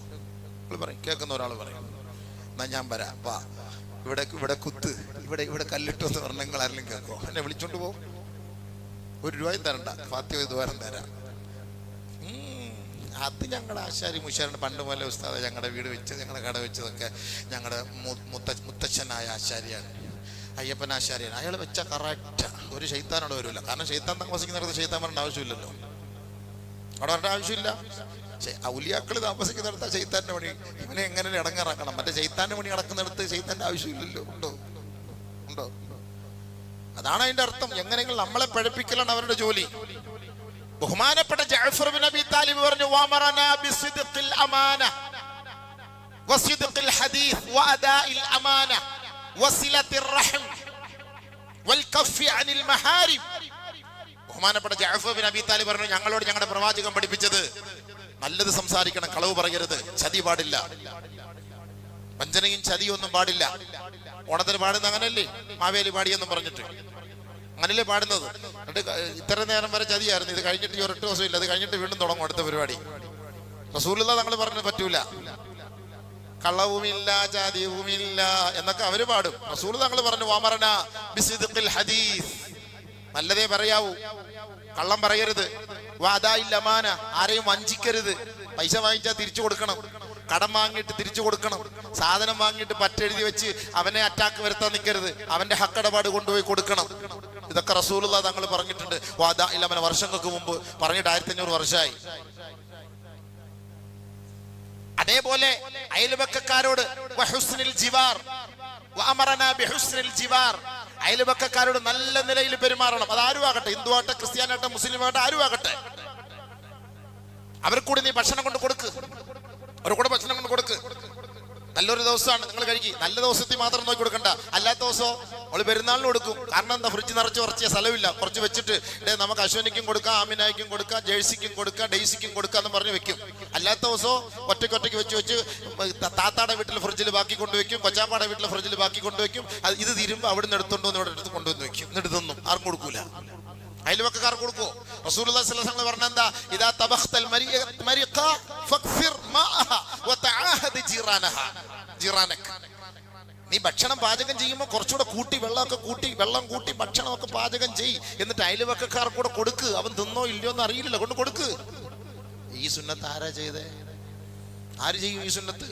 പറയും, കേൾക്കുന്ന ഒരാൾ പറയും, എന്നാ ഞാൻ വരാം, വാ ഇവിടെ കുത്ത്, ഇവിടെ കല്ലിട്ടു എന്ന് പറഞ്ഞാൽ നിങ്ങൾ ആരെങ്കിലും കേൾക്കോ? എന്നെ വിളിച്ചോണ്ട് പോകും, 1 രൂപയും തരണ്ട, ഫാത്തിഹ ദ്വാരം തരാം. അത് ഞങ്ങളുടെ ആശാരി മുശാരിന്റെ പണ്ട് പോലെ ഉസ്താദ് ഞങ്ങളുടെ വീട് വെച്ചത്, ഞങ്ങളുടെ കട വെച്ചതൊക്കെ ഞങ്ങളുടെ മുത്തച്ഛനായ ആശാരിയാണ്, അയ്യപ്പൻ ആശാരിയാണ്. അയാൾ വെച്ച കറക്റ്റ് ഒരു ശൈത്താനോട് വരില്ല. കാരണം ശൈത്താൻ താമസിക്കുന്നിടത്ത് ശൈത്താൻ വരേണ്ട ആവശ്യമില്ലല്ലോ, അവിടെ വരേണ്ട ആവശ്യമില്ല. ഔലിയാക്കള് താമസിക്കുന്നിടത്ത് ശൈത്താന്റെ പണി. ഇവനെ എങ്ങനെ ഇടങ്ങാറാക്കണം? മറ്റേ ശൈത്താന്റെ പണി നടക്കുന്നിടത്ത് ശൈത്താന്റെ ആവശ്യമില്ലല്ലോ. ഉണ്ടോ? അതാണ് അതിന്റെ അർത്ഥം. എങ്ങനെയെങ്കിലും നമ്മളെ പഴപ്പിക്കലാണ് അവരുടെ ജോലി. ബഹുമാനപ്പെട്ട ജഅഫർ ബിൻ അബീ താലിബ് പറഞ്ഞു, വഅമറനാ ബിസിദ്ഖിൽ അമാന വസിദ്ഖിൽ ഹദീസ് വഅദാഇൽ അമാന വസിലത്തിർ റഹം വൽകഫി അനിൽ മഹാരിം. ബഹുമാനപ്പെട്ട ജഅഫർ ബിൻ അബീ താലിബ് പറഞ്ഞു, ഞങ്ങളോട് ഞങ്ങളുടെ പ്രവാചകൻ പഠിപ്പിച്ചത് നല്ലത് സംസാരിക്കണം, കളവ് പറയരുത്, ചതി പാടില്ല, വഞ്ചനയും ചതിയും ഒന്നും പാടില്ല. ഓണത്തിന് പാടുന്ന അങ്ങനല്ലേ, മാവേലി പാടിയെന്നും പറഞ്ഞിട്ട് അങ്ങനല്ലേ പാടുന്നത്. എന്നിട്ട് ഇത്ര നേരം വരെ ചതിയായിരുന്നു, ഇത് കഴിഞ്ഞിട്ട് 1 ദിവസം ഇല്ല, അത് കഴിഞ്ഞിട്ട് വീണ്ടും തുടങ്ങും അടുത്ത പരിപാടി. റസൂലുള്ളാഹി തങ്ങൾ പറഞ്ഞു പറ്റൂല, കള്ളവുമില്ല ചതിയുമില്ല എന്നൊക്കെ അവര് പാടും. റസൂലുള്ളാഹി തങ്ങൾ പറഞ്ഞു വഅമറനാ ബിസിദ്ഖിൽ ഹദീസ്, നല്ലതേ പറയാവൂ, കള്ളം പറയരുത്. വഅദാഇൽ അമാന, ആരെയും വഞ്ചിക്കരുത്. പൈസ വാങ്ങിച്ചാൽ തിരിച്ചു കൊടുക്കണം, കടം വാങ്ങിയിട്ട് തിരിച്ചു കൊടുക്കണം, സാധനം വാങ്ങിയിട്ട് പറ്റെഴുതി വെച്ച് അവനെ അറ്റാക്ക് വരുത്താൻ നിൽക്കരുത്, അവന്റെ ഹക്കടപാട് കൊണ്ടുപോയി കൊടുക്കണം. ഇതൊക്കെ റസൂലുള്ളാഹി തങ്ങൾ പറഞ്ഞിട്ടുണ്ട്. വഅദാഇൽ അമാന വർഷങ്ങൾക്ക് മുമ്പ് പറഞ്ഞിട്ട് 1500 വർഷമായി. അതേപോലെ അയൽവക്കക്കാരോട് വഹുസ്നിൽ ജിവാർ, വഅമറനാ ബിഹുസ്നിൽ ജിവാർ, അയൽവക്കക്കാരോട് നല്ല നിലയിൽ പെരുമാറണം. അതാരും ആകട്ടെ, ഹിന്ദു ആകട്ടെ, ക്രിസ്ത്യാനാകട്ടെ, മുസ്ലിം ആകട്ടെ, ആരും ആകട്ടെ, അവർക്കൂടെ നീ ഭക്ഷണം കൊണ്ട് കൊടുക്ക്, അവർക്കൂടെ ഭക്ഷണം കൊണ്ട് കൊടുക്ക്. നല്ലൊരു ദിവസമാണ്, നിങ്ങൾ കഴിക്കും. നല്ല ദിവസത്തിൽ മാത്രം നോക്കി കൊടുക്കണ്ട, അല്ലാത്ത ദിവസം അവള് പെരുന്നാളിന് കൊടുക്കും. കാരണം എന്താ, ഫ്രിഡ്ജ് നിറച്ച് കുറച്ച് സ്ഥലമില്ല, കുറച്ച് വെച്ചിട്ട് നമുക്ക് അശ്വനിക്കും കൊടുക്കാം, ആമിനായിക്കും കൊടുക്കാം, ജേഴ്സിക്കും കൊടുക്കാം, ഡെയ്സിക്കും കൊടുക്കാം എന്ന് പറഞ്ഞ് വെക്കും. അല്ലാത്ത ദിവസം ഒറ്റയ്ക്ക് വെച്ച് താത്താടെ വീട്ടിൽ ഫ്രിഡ്ജിൽ ബാക്കി കൊണ്ടുവയ്ക്കും, കൊച്ചാപ്പാടെ വീട്ടിലെ ഫ്രിഡ്ജിൽ ബാക്കി കൊണ്ടുവയ്ക്കും. ഇത് തീരുമ്പോൾ അവിടെ നിന്ന് എടുത്തോണ്ട് വന്ന് ഇവിടെ എടുത്ത് കൊണ്ടുവന്ന് വെക്കും. എന്നിട്ട് ഇതൊന്നും ആർക്കും കൊടുക്കൂല, അയൽവക്കക്കാർ കൊടുക്കോ? റസൂലുള്ളാഹി സ്വല്ലല്ലാഹു അലൈഹി വസല്ലം പറഞ്ഞെന്താ, ഇദാ തബഖ്തൽ മരിഖ ഫക്സിർ മാഅഹ വതആഹദ് ജിറാനക. നീ ഭക്ഷണം പാചകം ചെയ്യുമ്പോൾ കുറച്ചുകൂടെ കൂട്ടി വെള്ളം കൂട്ടി ഭക്ഷണമൊക്കെ പാചകം ചെയ്യ്. എന്നിട്ട് അയൽവക്കക്കാർ കൂടെ കൊടുക്ക്. അവൻ തിന്നോ ഇല്ലയോ എന്ന് അറിയില്ലല്ലോ, കൊണ്ട് കൊടുക്ക്. ഈ സുന്നത്ത് ആരാ ചെയ്തേ? ആര് ചെയ്യും ഈ സുന്നത്ത്?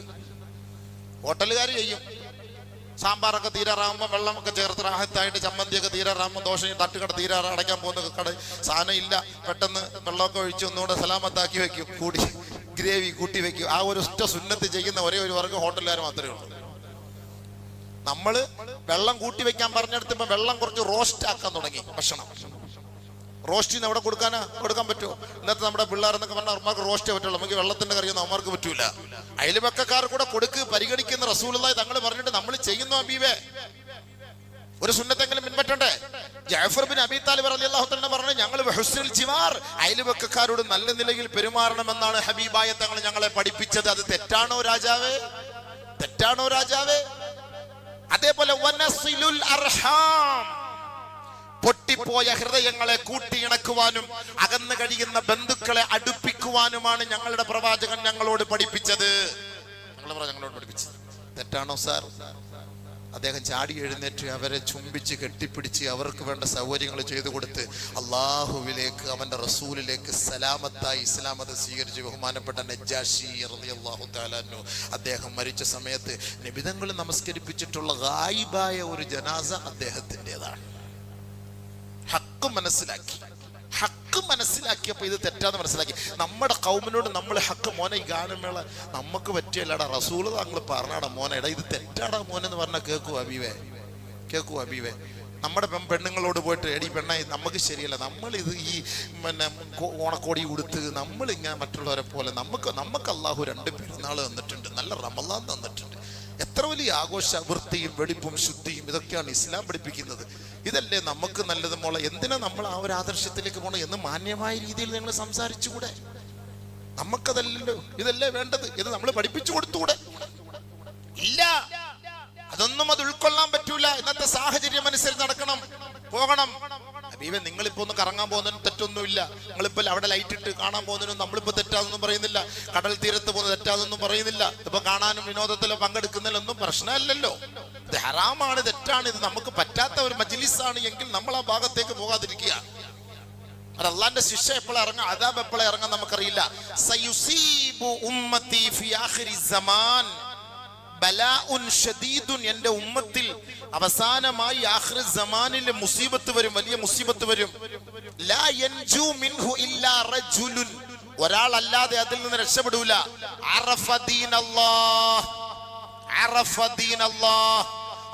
ഹോട്ടലുകാർ ചെയ്യും. സാമ്പാറൊക്കെ തീരാറാകുമ്പോൾ വെള്ളമൊക്കെ ചേർത്ത് റാഹത്തായിട്ട് ചമ്മന്തിയൊക്കെ തീരാറാകുമ്പോൾ ദോശയും തട്ടുകട അടയ്ക്കാൻ പോകുന്ന കട സാധനം ഇല്ല, പെട്ടെന്ന് വെള്ളമൊക്കെ ഒഴിച്ച് ഒന്നുകൂടെ സലാമത്താക്കി വെക്കും, കൂടി ഗ്രേവി കൂട്ടി വെക്കും. ആ ഒരു ഒറ്റ സുന്നത്ത് ചെയ്യുന്ന ഒരേ ഒരു വർഗ്ഗം ഹോട്ടലുകാർ മാത്രമേ ഉള്ളൂ. നമ്മള് വെള്ളം കൂട്ടി വെക്കാൻ പറഞ്ഞെടുത്തപ്പോ വെള്ളം കുറച്ച് റോസ്റ്റ് ആക്കാൻ തുടങ്ങി. ഭക്ഷണം റോസ്റ്റിന്ന് എവിടെ കൊടുക്കാൻ പറ്റുമോ? ഇന്നത്തെ നമ്മുടെ പിള്ളേരെന്നൊക്കെ പറഞ്ഞാൽ അവർക്ക് റോസ്റ്റേ പറ്റുള്ളൂ, നമുക്ക് വെള്ളത്തിന്റെ കറിയൊന്നും അവർക്ക് പറ്റൂല. അയൽപക്കക്കാർ കൂടെ പരിഗണിക്കുന്ന റസൂലുള്ളാഹി തങ്ങൾ പറഞ്ഞിട്ട് നമ്മൾ ചെയ്യുന്നു. ഹബീബേ, ഒരു സുന്നത്തെങ്കിലും പിൻപറ്റണ്ടേ? ജഅഫർ ബിൻ അബീ താലിബ് റളിയല്ലാഹു തആല പറഞ്ഞു, ഞങ്ങൾ ഹുസ്നുൽ ജിവാർ, അയൽപക്കക്കാരോട് നല്ല നിലയിൽ പെരുമാറണമെന്നാണ് ഹബീബായ തങ്ങൾ ഞങ്ങളെ പഠിപ്പിച്ചത്. അത് തെറ്റാണോ രാജാവേ? തെറ്റാണോ രാജാവേ? അതേപോലെ വനസിലുൽ അർഹാം, പൊട്ടിപ്പോയ ഹൃദയങ്ങളെ കൂട്ടിയിണക്കുവാനും അകന്നു കഴിയുന്ന ബന്ധുക്കളെ അടുപ്പിക്കുവാനുമാണ് ഞങ്ങളുടെ പ്രവാചകൻ ഞങ്ങളോട് പഠിപ്പിച്ചത്. തെറ്റാണോ സാർ? അദ്ദേഹം ചാടി എഴുന്നേറ്റ് അവരെ ചുംബിച്ച് കെട്ടിപ്പിടിച്ച് അവർക്ക് വേണ്ട സൗകര്യങ്ങൾ ചെയ്തു കൊടുത്ത് അള്ളാഹുവിലേക്ക്, അവന്റെ റസൂലിലേക്ക് സലാമത്തായി ഇസ്ലാം മതം സ്വീകരിച്ച് ബഹുമാനപ്പെട്ട നജ്ജാശി റളിയല്ലാഹു തആല അൻഹു അദ്ദേഹം മരിച്ച സമയത്ത് നബിതങ്ങൾ നമസ്കരിപ്പിച്ചിട്ടുള്ള ഗായിബായ ഒരു ജനാസ അദ്ദേഹത്തിൻ്റെതാണ്. ഹക്ക് മനസ്സിലാക്കിയപ്പോ ഇത് തെറ്റാന്ന് മനസ്സിലാക്കി. നമ്മുടെ കൗമിനോട് നമ്മൾ ഹക്ക്, മോനെ ഈ ഗാനമേള നമുക്ക് പറ്റിയല്ലടാ, റസൂല് താങ്കൾ പറഞ്ഞാടാ മോനെ, എടാ ഇത് തെറ്റാടാ മോനെ എന്ന് പറഞ്ഞാൽ കേൾക്കൂ ഹബീബേ. നമ്മുടെ പെണ്ണുങ്ങളോട് പോയിട്ട് എടി പെണ്ണായി നമുക്ക് ശരിയല്ല, നമ്മൾ ഇത് ഈ ഓണക്കോടി ഉടുത്ത് നമ്മൾ ഇങ്ങനെ മറ്റുള്ളവരെ പോലെ നമുക്ക് അള്ളാഹു 2 പെരുന്നാൾ തന്നിട്ടുണ്ട്, നല്ല റമളാൻ തന്നിട്ടുണ്ട്. എത്ര വലിയ ആഘോഷ, വൃത്തിയും വെടിപ്പും ശുദ്ധിയും ഇതൊക്കെയാണ് ഇസ്ലാം പഠിപ്പിക്കുന്നത്. ഇതല്ലേ നമുക്ക് നല്ലത് മോളെ, എന്തിനാ നമ്മൾ ആ ഒരു ആദർശത്തിലേക്ക് പോകണം എന്ന് മാന്യമായ രീതിയിൽ നിങ്ങൾ സംസാരിച്ചുകൂടെ? നമുക്കതല്ലല്ലോ, ഇതല്ലേ വേണ്ടത് എന്ന് നമ്മൾ പഠിപ്പിച്ചു കൊടുത്തുകൂടെ? ഇല്ല, അതൊന്നും അത് ഉൾക്കൊള്ളാൻ പറ്റൂല. ഇന്നത്തെ സാഹചര്യം അനുസരിച്ച് നടക്കണം, പോകണം. ഹബീബേ, നിങ്ങളിപ്പോ ഒന്ന് കറങ്ങാൻ പോകുന്നതിനും തെറ്റൊന്നുമില്ല. നിങ്ങളിപ്പോ അവിടെ ലൈറ്റ് ഇട്ട് കാണാൻ പോകുന്നതിനും നമ്മളിപ്പോ തെറ്റാതൊന്നും പറയുന്നില്ല. കടൽ തീരത്ത് പോകുന്ന തെറ്റാതൊന്നും പറയുന്നില്ല. ഇപ്പൊ കാണാനും വിനോദത്തിലോ പങ്കെടുക്കുന്നതിലൊന്നും പ്രശ്നമല്ലല്ലോ. ഇത് ഹറാമാണ്, തെറ്റാണ്, ഇത് നമുക്ക് പറ്റാത്ത ഒരു മജ്ലിസാണ് എങ്കിൽ നമ്മൾ ആ ഭാഗത്തേക്ക് പോകാതിരിക്കുക. അത് അള്ളാന്റെ ശിക്ഷ എപ്പോഴാ ഇറങ്ങാം, അദാബ് എപ്പോഴാ ഇറങ്ങാൻ നമുക്കറിയില്ല. സയുസീബു ഉമ്മത്തി ഫി ആഖിരി സമാൻ ബലാഉൻ ഷദീദുൻ, എന്റെ ഉമ്മത്തിൽ അവസാനമായി ആഖിർ സമാനിലെ മുസീബത്ത് വരും, വലിയ മുസീബത്ത് വരും. ലാ യൻജു മിൻഹു ഇല്ലാ റജുലുൻ, ഒരാളല്ലാതെ അതിൽ നിന്ന് രക്ഷപ്പെടൂല. അറഫ ദീനല്ലാഹ്, അറഫ ദീനല്ലാഹ്.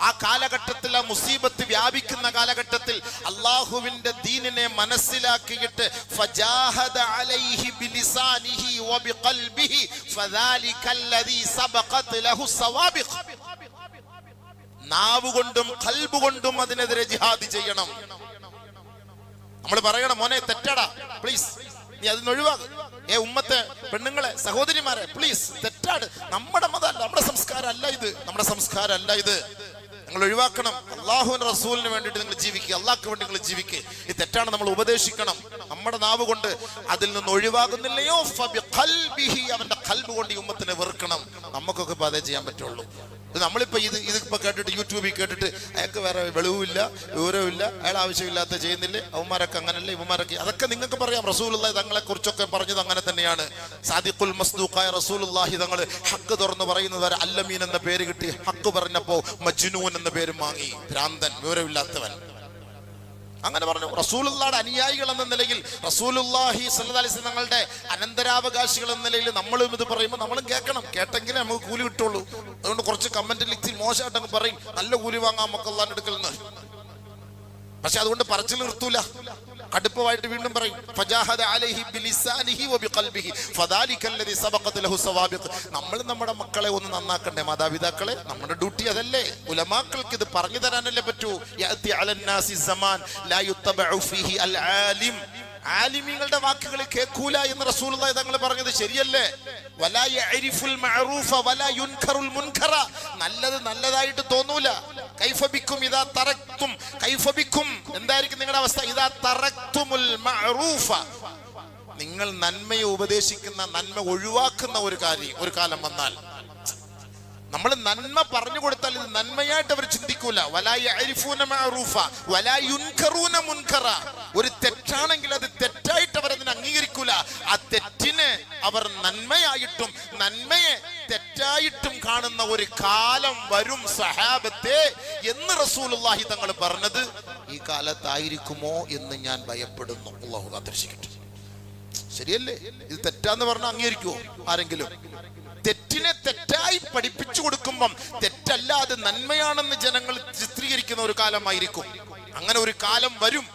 ആ കാലഘട്ടത്തിൽ, ആ മുസീബത്ത് വ്യാപിക്കുന്ന കാലഘട്ടത്തിൽ അല്ലാഹുവിന്റെ ദീനിനെ മനസ്സിലാക്കിയിട്ട് ഫജാഹദ അലൈഹി ബിലിസാനിഹി വബിഖൽബിഹി ഫദാലികല്ലദീ സബഖത് ലഹു സവാബിഖ്. നാവ് കൊണ്ടും ഖൽബ് കൊണ്ടും അതിനെതിരെ ജിഹാദ് ചെയ്യണം. നമ്മൾ പറയണം, മോനെ തെറ്റടാ, പ്ലീസ് നീ അതിന് ഒഴിവാകും. ഉമ്മത്തെ പെണ്ണുങ്ങളെ, സഹോദരിമാരെ, പ്ലീസ് തെറ്റാട്, നമ്മുടെ മതമല്ല, നമ്മുടെ സംസ്കാരം അല്ല ഇത്, നമ്മുടെ സംസ്കാരം അല്ല ഇത്, നിങ്ങൾ ഒഴിവാക്കണം. അള്ളാഹുവിന്റെ റസൂലിന് വേണ്ടിയിട്ട് നിങ്ങൾ ജീവിക്കുക, അള്ളാഹ്ക്ക് വേണ്ടി നിങ്ങൾ ജീവിക്കുക. ഇത് തെറ്റാണ്, നമ്മൾ ഉപദേശിക്കണം. നമ്മുടെ നാവ് കൊണ്ട് അതിൽ നിന്ന് ഒഴിവാകുന്നില്ലയോ ഫബിഖൽബിഹി, അവന്റെ ഖൽബ് കൊണ്ട് ഈ ഉമ്മത്തിനെ വെറുക്കണം. നമുക്കൊക്കെ ഇപ്പൊ അതേ ചെയ്യാൻ പറ്റുള്ളൂ. നമ്മളിപ്പോ ഇതിപ്പോ കേട്ടിട്ട്, യൂട്യൂബിൽ കേട്ടിട്ട് അയാൾക്ക് വേറെ വെളിവുമില്ല, വിവരവുമില്ല, അയാൾ ആവശ്യമില്ലാത്ത ചെയ്യുന്നില്ലേ, അവന്മാരൊക്കെ അങ്ങനല്ലേ, ഇവന്മാരൊക്കെ, അതൊക്കെ നിങ്ങൾക്ക് പറയാം. റസൂലുള്ളാഹി തങ്ങളെ കുറിച്ചൊക്കെ പറഞ്ഞത് അങ്ങനെ തന്നെയാണ്. സാദിഖുൽ മസ്ദൂഖായ റസൂലുള്ളാഹി തങ്ങൾ ഹക്ക് തുറന്ന് പറയുന്നത് അല്ലമീൻ എന്ന പേര് കിട്ടി. ഹക്ക് പറഞ്ഞപ്പോ മജ്നൂൻ എന്ന പേരും വാങ്ങി, ഭ്രാന്തൻ, വിവരമില്ലാത്തവൻ. അങ്ങനെ പറഞ്ഞു. റസൂലുള്ളാഹിയുടെ അനുയായികൾ എന്ന നിലയിൽ, റസൂലുള്ളാഹി സ്വല്ലല്ലാഹി അലൈഹി വസല്ലം തങ്ങളുടെ അനന്തരാവകാശികൾ എന്ന നിലയിൽ നമ്മളും ഇത് പറയുമ്പോൾ നമ്മളും കേൾക്കണം. കേട്ടെങ്കിലേ നമുക്ക് കൂലി കിട്ടുള്ളൂ. അതുകൊണ്ട് കുറച്ച് കമന്റിൽ ഇത്തിരി മോശമായിട്ടങ്ങ് പറയും, നല്ല കൂലി വാങ്ങാം നമുക്ക് അല്ലാഹുവിന്റെ അടുക്കൽ നിന്ന്. പക്ഷെ അതുകൊണ്ട് പറച്ചിൽ നിർത്തൂല, കടുപ്പമായിട്ട് വീണ്ടും പറയും ഫജാഹദ അലൈഹി ബിലിസാനിഹി വബിഖൽബിഹി ഫദാലികല്ലദീ സബഖത് ലഹു സവാബിഖ്. നമ്മൾ നമ്മുടെ മക്കളെ ഒന്ന് നന്നാക്കണ്ടേ, മാതാപിതാക്കളെ, നമ്മുടെ ഡ്യൂട്ടി അതല്ലേ. ഉലമാക്കൾക്ക് ഇത് പറഞ്ഞു തരാനല്ലേ പറ്റൂ. യഅതി അലന്നാസി സമാൻ ലാ യുത്തബഉ ഫീഹി അൽ ആലിം, ആലിമീങ്ങളുടെ വാക്കുകൾ കേൾക്കൂല എന്ന് റസൂലുള്ളാഹി തങ്ങൾ പറഞ്ഞത് ശരിയല്ലേ. വലാ യഅരിഫുൽ മഅറൂഫ വലാ യുൻകറുൽ മുൻകറ, നല്ലത് നല്ലതായിട്ട് തോന്നൂല. കൈഫ ബിക്കും ഇദാ തറക്തും, കൈഫ ബിക്കും, എന്തായിരിക്കും നിങ്ങളുടെ അവസ്ഥ, ഇദാ തറക്തുമുൽ മഅറൂഫ, നിങ്ങൾ നന്മയെ ഉപദേശിക്കുന്ന, നന്മ ഒഴിവാക്കുന്ന ഒരു കാലം വന്നാൽ, നമ്മൾ നന്മ പറഞ്ഞു കൊടുത്താൽ ഇത് നന്മയായിട്ട് അവർ ചിന്തിക്കൂല. വലാ യഅരിഫൂന മഅറൂഫ വലാ യുൻകറൂന മുൻകറ, ഒരു തെറ്റാണെങ്കിൽ അത് തെറ്റായിട്ട് അവർ അതിനെ അംഗീകരിക്കൂല. ആ തെറ്റിനെ അവർ നന്മയായിട്ടും, നന്മയെ തെറ്റായിട്ടും കാണുന്ന ഒരു കാലം വരും സഹാബത്തെ എന്ന് റസൂലുള്ളാഹി തങ്ങൾ പറഞ്ഞത് ഈ കാലത്തായിരിക്കുമോ എന്ന് ഞാൻ ഭയപ്പെടുന്നു. അല്ലാഹു കാത്തിരക്ഷിക്കട്ടെ. ശരിയല്ലേ? ഇത് തെറ്റാന്ന് പറഞ്ഞാൽ അംഗീകരിക്കുമോ ആരെങ്കിലും? തെറ്റിനെ തെറ്റായി പഠിപ്പിച്ചു കൊടുക്കുമ്പം തെറ്റല്ലാതെ നന്മയാണെന്ന് ജനങ്ങൾ ചിത്രീകരിക്കുന്ന ഒരു കാലമായിരിക്കും. അങ്ങനെ ഒരു കാലം വരും.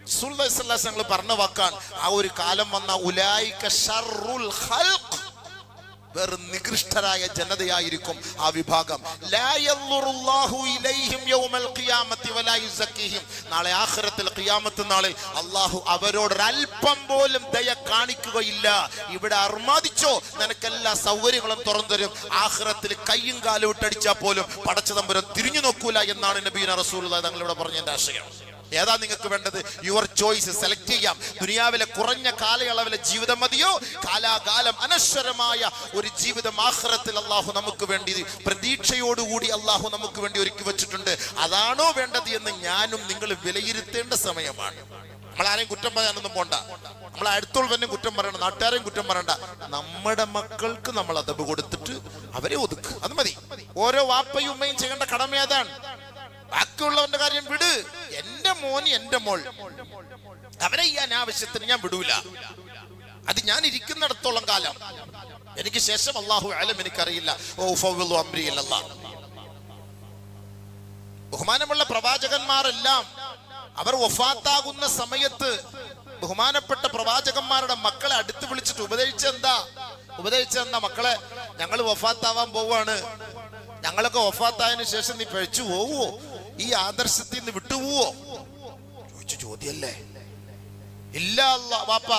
റസൂലുള്ളാഹി സ്വല്ലല്ലാഹു അലൈഹി വസല്ലം പറഞ്ഞ വാക്കാണ്, ആ ഒരു കാലം വന്ന ഉലൈക ശർറുൽ ഖൽഖ്, വേറെ നികൃഷ്ടരായ ജനതയായിരിക്കും ആ വിഭാഗം. ലാ യൻദുറുല്ലാഹു ഇലൈഹിം യൗമൽ ഖിയാമത്തി വലാ യുസക്കിഹിം, നാളെ ആഖിറത്തിൽ ഖിയാമത്ത് നാളിൽ അല്ലാഹു അവരോട് അല്പം പോലും ദയ കാണിക്കുകയില്ല. ഇവിടെ അർമാദിച്ചോ, നിനക്കെല്ലാ സൗകര്യങ്ങളും തുറന്നു തരും. ആഖിറത്തിൽ കയ്യും കാലും ഇട്ടടിച്ചാൽ പോലും പടച്ചതമ്പുരാൻ തിരിഞ്ഞു നോക്കൂല എന്നാണ് നബിയുനാ റസൂലുള്ളാഹി തങ്ങളിവിടെ പറഞ്ഞതിന്റെ ആശയം. ഏതാ നിങ്ങൾക്ക് വേണ്ടത്? Your choice. സെലക്ട് ചെയ്യാം. ദുനിയാവിലെ കുറഞ്ഞ കാലയളവിലെ ജീവിതം മതിയോ, കാലാകാലം അനശ്വരമായ ഒരു ജീവിതം ആഖിറത്തിൽ അള്ളാഹു നമുക്ക് വേണ്ടി പ്രതീക്ഷയോടുകൂടി അള്ളാഹു നമുക്ക് വേണ്ടി ഒരുക്കി വെച്ചിട്ടുണ്ട്. അതാണോ വേണ്ടത് എന്ന് ഞാനും നിങ്ങൾ വിലയിരുത്തേണ്ട സമയമാണ്. നമ്മളാരെയും കുറ്റം പറയാനൊന്നും പോണ്ട. നമ്മളെ അടുത്തുള്ളവനും കുറ്റം പറയണ്ട, നാട്ടുകാരെയും കുറ്റം പറയണ്ട. നമ്മുടെ മക്കൾക്ക് നമ്മൾ അതബ് കൊടുത്തിട്ട് അവരെ ഒതുക്ക്, അത് മതി. ഓരോ വാപ്പയും ഉമ്മയും ചെയ്യേണ്ട കടമ അതാണ്. ബാക്കിയുള്ളവന്റെ കാര്യം വിട്. എന്റെ മോന് എന്റെ മോൾ, അവരെ ഈ അനാവശ്യത്തിന് ഞാൻ വിടൂല. അത് ഞാൻ ഇരിക്കുന്നിടത്തോളം കാലം. എനിക്ക് ശേഷം അല്ലാഹു അലം എനിക്കറിയില്ല. ബഹുമാനമുള്ള പ്രവാചകന്മാരെല്ലാം അവർ വഫാത്താകുന്ന സമയത്ത് ബഹുമാനപ്പെട്ട പ്രവാചകന്മാരുടെ മക്കളെ അടുത്ത് വിളിച്ചിട്ട് ഉപദേശിച്ചെന്താ? മക്കളെ, ഞങ്ങൾ വഫാത്താവാൻ പോവാണ്. ഞങ്ങളൊക്കെ വഫാത്തായതിനു ശേഷം നീ പഴിച്ചു പോവോ? ഈ ആദർശത്തിൽ നിന്ന് വിട്ടുപോവോ? ചോദിച്ചു ചോദ്യല്ലേ? ഇല്ല വാപ്പ,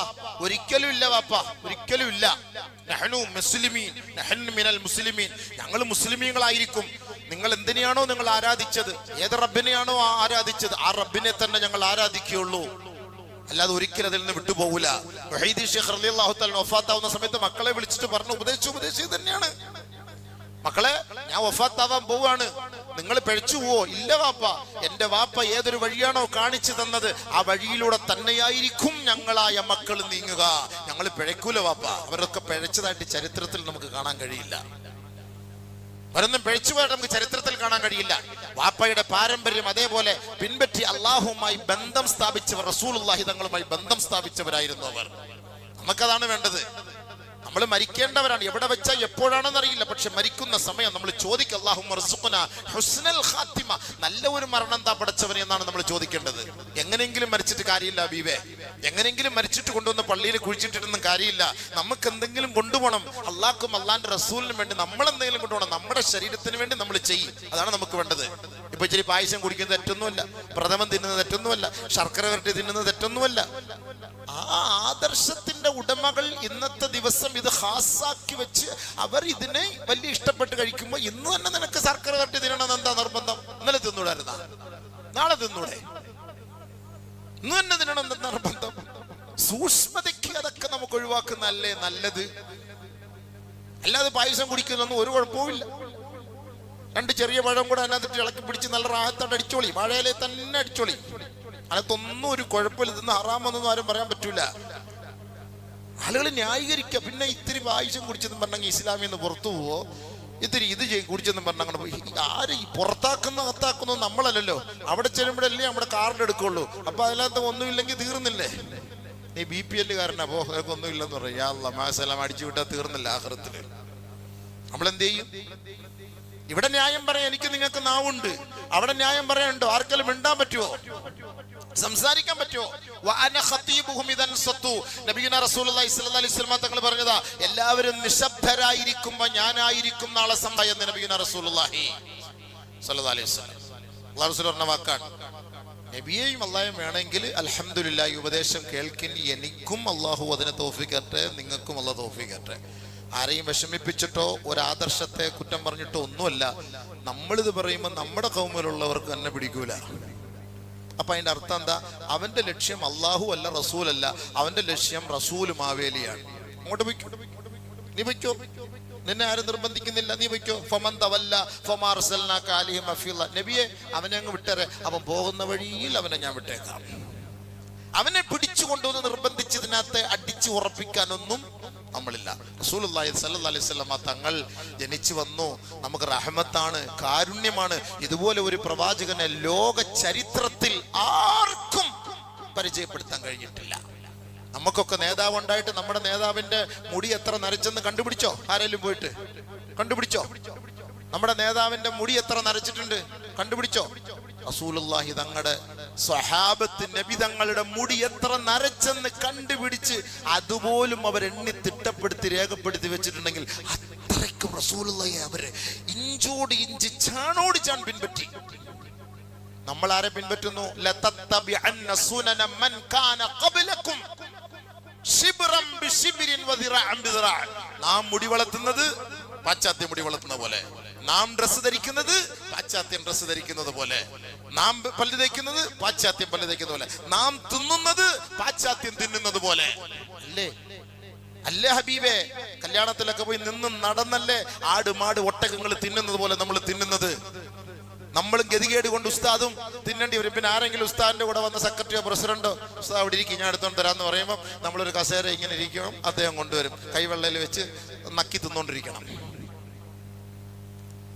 ഒരിക്കലും ഇല്ല വാപ്പ, ഒരിക്കലും ഇല്ല. നഹ്നു മുസ്ലിമീൻ, നഹ്നു മിനൽ മുസ്ലിമീൻ, ഞങ്ങൾ മുസ്ലിമീങ്ങളായിരിക്കും. നിങ്ങൾ എന്തിനെയാണോ നിങ്ങൾ ആരാധിച്ചത്, ഏത് റബ്ബിനെയാണോ ആരാധിച്ചത്, ആ റബ്ബിനെ തന്നെ ഞങ്ങൾ ആരാധിക്കുകയുള്ളൂ, അല്ലാതെ ഒരിക്കലും അതിൽ നിന്ന് വിട്ടുപോകൂല. വഹീദി ശൈഖ് റളിയല്ലാഹു തആല വഫാത്താവുന്ന സമയത്ത് മക്കളെ വിളിച്ചിട്ട് പറഞ്ഞു, ഉപദേശിച്ചു തന്നെയാണ്. മക്കളെ, ഞാൻ വഫാത്താവാൻ പോവാണ്, നിങ്ങൾ പഴിച്ചു പോവോ? ഇല്ല വാപ്പ, എന്റെ വാപ്പ ഏതൊരു വഴിയാണോ കാണിച്ചു തന്നത് ആ വഴിയിലൂടെ തന്നെയായിരിക്കും ഞങ്ങളായ മക്കൾ നീങ്ങുക. ഞങ്ങൾ പിഴക്കൂല വാപ്പ. അവരൊക്കെ പിഴച്ചതായിട്ട് ചരിത്രത്തിൽ നമുക്ക് കാണാൻ കഴിയില്ല. അവരൊന്നും പിഴച്ചുപോയിട്ട് നമുക്ക് ചരിത്രത്തിൽ കാണാൻ കഴിയില്ല. വാപ്പയുടെ പാരമ്പര്യം അതേപോലെ പിൻപറ്റി അള്ളാഹുമായി ബന്ധം സ്ഥാപിച്ചവർ, റസൂലുള്ളാഹി തങ്ങളുമായി ബന്ധം സ്ഥാപിച്ചവരായിരുന്നു അവർ. നമുക്കതാണ് വേണ്ടത്. നമ്മൾ മരിക്കേണ്ടവരാണ്. എവിടെ വെച്ചാൽ എപ്പോഴാണെന്ന് അറിയില്ല. പക്ഷെ മരിക്കുന്ന സമയം നമ്മൾ ചോദിക്കുക, അല്ലാഹുമ്മ റസുഖ്നാ ഹുസ്നൽ ഖാത്തിമ, നല്ല ഒരു മരണം താ പടച്ചവനെ എന്നാണ് നമ്മൾ ചോദിക്കേണ്ടത്. എങ്ങനെയെങ്കിലും മരിച്ചിട്ട് കാര്യമില്ല ബീവേ, എങ്ങനെയെങ്കിലും മരിച്ചിട്ട് കൊണ്ടുവന്ന് പള്ളിയിൽ കുഴിച്ചിട്ടിട്ടൊന്നും കാര്യമില്ല. നമുക്ക് എന്തെങ്കിലും കൊണ്ടുപോകണം. അള്ളാഹ്ക്കും അള്ളാന്റെ റസൂലിനും വേണ്ടി നമ്മൾ എന്തെങ്കിലും കൊണ്ടുപോകണം. നമ്മുടെ ശരീരത്തിന് വേണ്ടി നമ്മൾ ചെയ്യും. അതാണ് നമുക്ക് വേണ്ടത്. ഇപ്പൊ ഇച്ചിരി പായസം കുടിക്കുന്നത് തെറ്റൊന്നുമല്ല, പ്രഥമൻ തിന്നുന്നത് തെറ്റൊന്നുമല്ല, ശർക്കര വരട്ടി തിന്നുന്നത് തെറ്റൊന്നുമല്ല. ആ ആദർശത്തിന്റെ ഉടമകൾ ഇന്നത്തെ ദിവസം ഇത് ഹാസാക്കി വെച്ച് അവർ ഇതിനെ വലിയ ഇഷ്ടപ്പെട്ട് കഴിക്കുമ്പോൾ ഇന്ന് തന്നെ നിനക്ക് ശർക്കര വരട്ടി തിന്നണമെന്ന് എന്താ നിർബന്ധം? ഇന്നലെ തിന്നൂടായിരുന്ന, നാളെ തിന്നൂടെ? ഇന്ന് തന്നെ തിന്നണം എന്താ നിർബന്ധം? സൂക്ഷ്മതയ്ക്ക് അതൊക്കെ നമുക്ക് ഒഴിവാക്കുന്നല്ലേ നല്ലത്. അല്ലാതെ പായസം കുടിക്കുന്നൊന്നും ഒരു കുഴപ്പമില്ല. രണ്ട് ചെറിയ പഴം കൂടെ അതിനകത്ത് ഇളക്കി പിടിച്ച് നല്ല റാഹത്തോടെ അടിച്ചോളി, വാഴയിലെ തന്നെ അടിച്ചോളി. അതിനകത്തൊന്നും ഒരു കുഴപ്പമില്ല. ഇതൊന്നും ഹറാമെന്നൊന്നും ആരും പറയാൻ പറ്റൂല. ആളുകൾ ന്യായീകരിക്കുക. പിന്നെ ഇത്തിരി പായസം കുടിച്ചെന്ന് പറഞ്ഞെങ്കിൽ ഇസ്ലാമിൽ നിന്ന് പുറത്തു പോവോ, ഇത്തിരി ഇത് കുടിച്ചെന്ന് പറഞ്ഞ അങ്ങനെ പോയി. ആര് ഈ അകത്താക്കുന്ന നമ്മളല്ലല്ലോ. അവിടെ ചെല്ലുമ്പോഴല്ലേ നമ്മുടെ കാർഡ് എടുക്കുള്ളൂ. അപ്പൊ അതിനകത്ത് ഒന്നുമില്ലെങ്കിൽ തീർന്നില്ലേ? നീ BPL കാരനാ, പോ, ഒന്നും ഇല്ലെന്ന് പറയും. യാ അല്ലാഹ് മാസലാം അടിച്ചു വിട്ടാൽ തീർന്നില്ല ആഖിറത്തില്. നമ്മളെന്ത് ചെയ്യും? ഇവിടെ ന്യായം പറയാൻ എനിക്ക് നിങ്ങൾക്ക് നാവുണ്ട്, അവിടെ ന്യായം പറയാനുണ്ടോ? ആർക്കെങ്കിലും മിണ്ടാൻ പറ്റുമോ? സംസാരിക്കാൻ പറ്റുമോ? തങ്ങൾ പറഞ്ഞതാ, എല്ലാവരും നിശബ്ദരായിരിക്കുമ്പോ ഞാനായിരിക്കും നാളെ സംഭവം. നബിയുനാ റസൂലുള്ളാഹി സ്വല്ലല്ലാഹു അലൈഹി വസല്ലം അല്ലാഹു റസൂൽ പറഞ്ഞ വാക്കാണ്. നബിയെയും അല്ലാഹയും വേണമെങ്കിൽ അൽഹംദുലില്ലാഹ് ഉപദേശം കേൾക്കിനി. എനിക്കും അല്ലാഹു അതിനെ തൗഫീഖ് തരട്ടെ, നിങ്ങൾക്കും അല്ലാഹു തൗഫീഖ് തരട്ടെ. ആരെയും വിഷമിപ്പിച്ചിട്ടോ ഒരാദർശത്തെ കുറ്റം പറഞ്ഞിട്ടോ ഒന്നുമല്ല. നമ്മളിത് പറയുമ്പോൾ നമ്മുടെ കൗമിലുള്ളവർക്ക് തന്നെ പിടിക്കൂല. അപ്പൊ അതിന്റെ അർത്ഥം എന്താ? അവന്റെ ലക്ഷ്യം അള്ളാഹു അല്ല, റസൂലല്ല. അവന്റെ ലക്ഷ്യം റസൂല് മാവേലിയാണ്. അങ്ങോട്ട് പൊയ്ക്കോ, നീ പൊയ്ക്കോ, നിന്നെ ആരും നിർബന്ധിക്കുന്നില്ല, നീ പൊയ്ക്കോ. ഫമൻ തവല്ല ഫമാ അർസൽനാക അലൈഹിം ഹഫീള. നബിയെ, അവനെ അങ്ങ് വിട്ടേരെ, അവൻ പോകുന്ന വഴിയിൽ അവനെ ഞാൻ വിട്ടേക്കാം. അവനെ പിടിച്ചു കൊണ്ടുവന്ന് നിർബന്ധിച്ചതിനകത്ത് അടിച്ചു ഉറപ്പിക്കാനൊന്നും നമ്മളില്ല. റസൂലുള്ളാഹി സ്വല്ലല്ലാഹി അലൈഹി വസല്ലം തങ്ങൾ ജനിച്ചു വന്നു, നമുക്ക് റഹ്മത്താണ്, കാരുണ്യമാണ്. ഇതുപോലെ ഒരു പ്രവാചകനെ ലോക ചരിത്രത്തിൽ ആർക്കും പരിചയപ്പെടുത്താൻ കഴിഞ്ഞിട്ടില്ല. നമുക്കൊക്കെ നേതാവ് ഉണ്ടായിട്ട് നമ്മുടെ നേതാവിന്റെ മുടി എത്ര നരച്ചെന്ന് കണ്ടുപിടിച്ചോ? ആരെങ്കിലും പോയിട്ട് കണ്ടുപിടിച്ചോ? നമ്മുടെ നേതാവിന്റെ മുടി എത്ര നരച്ചിട്ടുണ്ട് കണ്ടുപിടിച്ചോ? റസൂലുള്ളാഹി തങ്ങളുടെ സ്വഹാബത്ത് നബി തങ്ങളുടെ മുടി എത്ര നരച്ചെന്ന് കണ്ടുപിടിച്ച് അതുപോലും അവർ എണ്ണി തിട്ടപ്പെടുത്തി രേഖപ്പെടുത്തി വെച്ചിട്ടുണ്ടെങ്കിൽ അത്രയ്ക്കും റസൂലുള്ളാഹി അവര് ഇഞ്ചോട് ഇഞ്ച് ചാണോട് ചാൺ പിൻപറ്റി. നമ്മൾ ആരെ പിൻപറ്റുന്നു? ലതത്തബിഅന്ന സുനന മൻ കാന ഖബ്ലകും ശിബ്റൻ ബിശിബ്രിൻ വദിറാഅൻ ബിദിറാഅൻ. നാം മുടി വളർത്തുന്നത് പാശ്ചാത്യ മുടി വളർത്തുന്ന പോലെ, നാം ഡ്രസ്സ് ധരിക്കുന്നത് പാശ്ചാത്യം ഡ്രസ്സ് ധരിക്കുന്നത് പോലെ, നാം പല്ല് തേക്കുന്നത് പാശ്ചാത്യം പല്ല് തേക്കുന്നത് പോലെ, നാം തിന്നുന്നത് പാശ്ചാത്യം തിന്നുന്നത് പോലെ. അല്ലേ അല്ലേ ഹബീബേ? കല്യാണത്തിലൊക്കെ പോയി നിന്നും നടന്നല്ലേ ആട് മാട് ഒട്ടകങ്ങൾ തിന്നുന്നത് പോലെ നമ്മൾ തിന്നുന്നത്. നമ്മളും ഗതികേട് കൊണ്ട് ഉസ്താദും തിന്നേണ്ടി വരും. പിന്നെ ആരെങ്കിലും ഉസ്താദിന്റെ കൂടെ വന്ന സെക്രട്ടറിയോ പ്രസിഡന്റോ ഉസ്താദ് അവിടെ ഇരിക്കും, ഞാൻ എടുത്തോണ്ട് തരാന്ന് പറയുമ്പോൾ നമ്മളൊരു കസേര ഇങ്ങനെ ഇരിക്കണം, അദ്ദേഹം കൊണ്ടുവരും, കൈവെള്ളയിൽ വെച്ച് നക്കി തിന്നോണ്ടിരിക്കണം.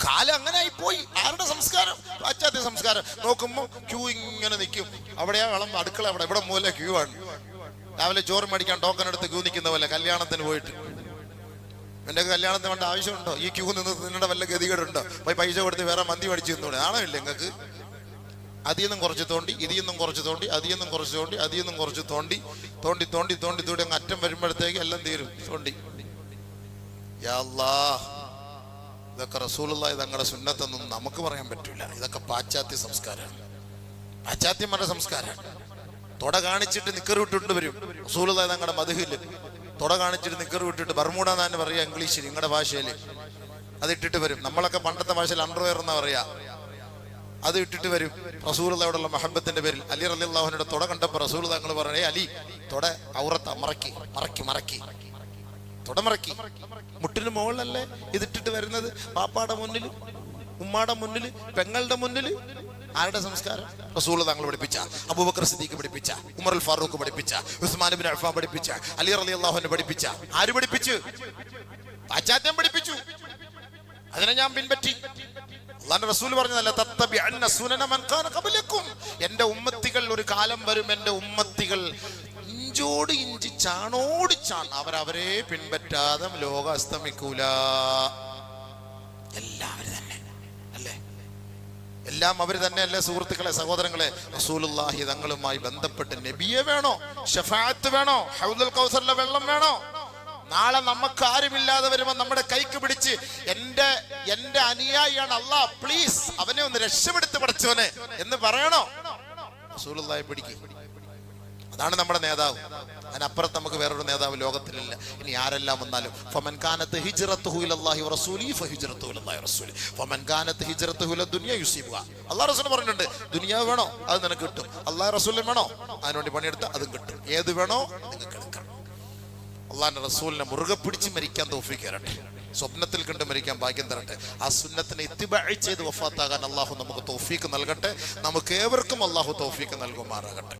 കാലം അങ്ങനെ ആയി പോയി. ആരുടെ സംസ്കാരം? പാശ്ചാത്യ സംസ്കാരം. നോക്കുമ്പോ ക്യൂ ഇങ്ങനെ നിൽക്കും. അവിടെയാ വളം അടുക്കള, അവിടെ ഇവിടെ മൂല ക്യൂ ആണ്. രാവിലെ ചോറ് മേടിക്കാൻ ടോക്കൺ എടുത്ത് ക്യൂ നിൽക്കുന്ന പോലെ കല്യാണത്തിന് പോയിട്ട്. എന്റെ കല്യാണത്തിന് വേണ്ട ആവശ്യമുണ്ടോ? ഈ ക്യൂ നിന്ന് നിങ്ങളുടെ വല്ല ഗതികേടുണ്ടോ? പോയി പൈസ കൊടുത്ത് വേറെ മന്തി മേടിച്ചു തിന്നൂടെ? ആണോ ഇല്ല നിങ്ങൾക്ക്? അതിന്നും കുറച്ച് തോണ്ടി, ഇതിന്നും കുറച്ച് തോണ്ടി, അതിന്നും കുറച്ച് തോണ്ടി, അതിന്നും കുറച്ച് തോണ്ടി തോണ്ടി തോണ്ടി തോണ്ടി തോണ്ടി അങ്ങ് അറ്റം വരുമ്പോഴത്തേക്ക് എല്ലാം തീരും. തോണ്ടി. യാ അല്ലാഹ്, ഇതൊക്കെ റസൂലുള്ളാഹി തങ്ങളുടെ സുന്നത്തൊന്നും നമുക്ക് പറയാൻ പറ്റൂല. ഇതൊക്കെ പാശ്ചാത്യ സംസ്കാരമാണ്, പാശ്ചാത്യന്മാരുടെ സംസ്കാരമാണ്. തൊട കാണിച്ചിട്ട് നിക്കർ വിട്ടിട്ട് വരും. റസൂലുള്ളാഹി തങ്ങളുടെ മദ്ഹില് തൊട കാണിച്ചിട്ട് നിക്കർ വിട്ടിട്ട് ബർമൂഡ എന്നാണ് പറയാ ഇംഗ്ലീഷിൽ, നിങ്ങളുടെ ഭാഷയിൽ. അത് ഇട്ടിട്ട് വരും. നമ്മളൊക്കെ പണ്ടത്തെ ഭാഷയിൽ അണ്ടർവെയർ എന്നാ പറയാ. അത് ഇട്ടിട്ട് വരും. റസൂലുള്ളാഹിയോടുള്ള മഹബത്തിന്റെ പേരിൽ അലി റളിയല്ലാഹു അൻഹുവിന്റെ തൊട കണ്ടപ്പോൾ റസൂൽ തങ്ങൾ പറയണേ, അലി തൊട ഔറത്ത മറക്കി മറക്കി മറക്കി തുടമറക്കി. മുട്ടിന് മുകളിലല്ലേ ഇതിട്ടിട്ട് വരുന്നത്? പാപ്പാടെ മുന്നിൽ, ഉമ്മാടെ മുന്നിൽ, പെങ്ങളുടെ മുന്നിൽ. ആരുടെ സംസ്കാരം? റസൂൽ തങ്ങൾ പഠിപ്പിച്ച, അബൂബക്കർ സിദ്ദീഖ് പഠിപ്പിച്ച, ഉമർ അൽ ഫാറൂഖ് പഠിപ്പിച്ച, ഉസ്മാൻ ഇബ്നു അഫ്ഫാൻ പഠിപ്പിച്ച, അലി റളിയല്ലാഹു അൻഹു പഠിപ്പിച്ച. ആര് പഠിപ്പിച്ചു? പാശ്ചാത്യം പഠിപ്പിച്ചു. അതിനെ ഞാൻ പിൻപറ്റി. അല്ലാഹുവിന്റെ റസൂൽ പറഞ്ഞതല്ല, തത്തബിഅന്ന സുനന മൻ കാന ഖബ്ലകും. എന്റെ ഉമ്മത്തികൾ ഒരു കാലം വരും, എന്റെ ഉമ്മത്തികൾ ഇഞ്ചോട് ഇഞ്ചി ചാണോട് ചാൺ അവരവരെ പിൻപറ്റാതെ ലോകം അസ്തമിക്കൂല. എല്ലാവരും തന്നെ അല്ലേ? എല്ലാം അവർ തന്നെ അല്ലേ? സുഹൃത്തുക്കളെ, സഹോദരങ്ങളെ, റസൂലുള്ളാഹി തങ്ങളുമായി ബന്ധപ്പെട്ട് നബിയെ വേണോ? ശഫാഅത്ത് വേണോ? ഹൗദുൽ കൗസറിലെ വെള്ളം വേണോ? നാളെ നമുക്ക് ആരുമില്ലാതെ വരുമ്പോൾ നമ്മുടെ കൈക്ക് പിടിച്ച് എന്റെ അനുയായിയാണ് അല്ലാഹ്, പ്ലീസ് അവനെ ഒന്ന് രക്ഷപ്പെടുത്തി പഠിച്ചവനെ എന്ന് പറയണോ? റസൂലുള്ളാഹി പിടിക്കും. അതാണ് നമ്മുടെ നേതാവ്. അതിനപ്പുറത്ത് നമുക്ക് വേറൊരു നേതാവ് ലോകത്തിലില്ല. ഇനി ആരെല്ലാം വന്നാലും ഫമൻ കാനത്ത് ഹിജ്റത്തുഹു ഇലല്ലാഹി വറസൂലിഹി ഫഹിജ്റത്തുഹു ഇലല്ലാഹി വറസൂലിഹി വമൻ കാനത്ത് ഹിജ്റത്തുഹു ഇലദ്ദുനിയ യുസീബുഹാ. അല്ലാഹു റസൂൽ പറഞ്ഞിട്ടുണ്ട്, ദുനിയാവ് വേണോ? അത് നിനക്ക് കിട്ടും. അല്ലാഹു റസൂലിനെ വേണോ? അതിനുവേണ്ടി പണിയെടുത്താൽ അതും കിട്ടും. ഏത് വേണോ നിങ്ങൾക്ക് എടുക്കണം. അള്ളാഹിന്റെ റസൂലിനെ മുറുകെ പിടിച്ച് മരിക്കാൻ തൗഫീഖ് തരട്ടെ. സ്വപ്നത്തിൽ കണ്ട് മരിക്കാൻ ഭാഗ്യം തരട്ടെ. ആ സുന്നത്തിനെ ഇത്തിബാഅ് ചെയ്ത് വഫാത്താകാൻ അള്ളാഹു നമുക്ക് തൗഫീഖ് നൽകട്ടെ. നമുക്ക് ഏവർക്കും അള്ളാഹു തൗഫീഖ് നൽകുമാറാകട്ടെ.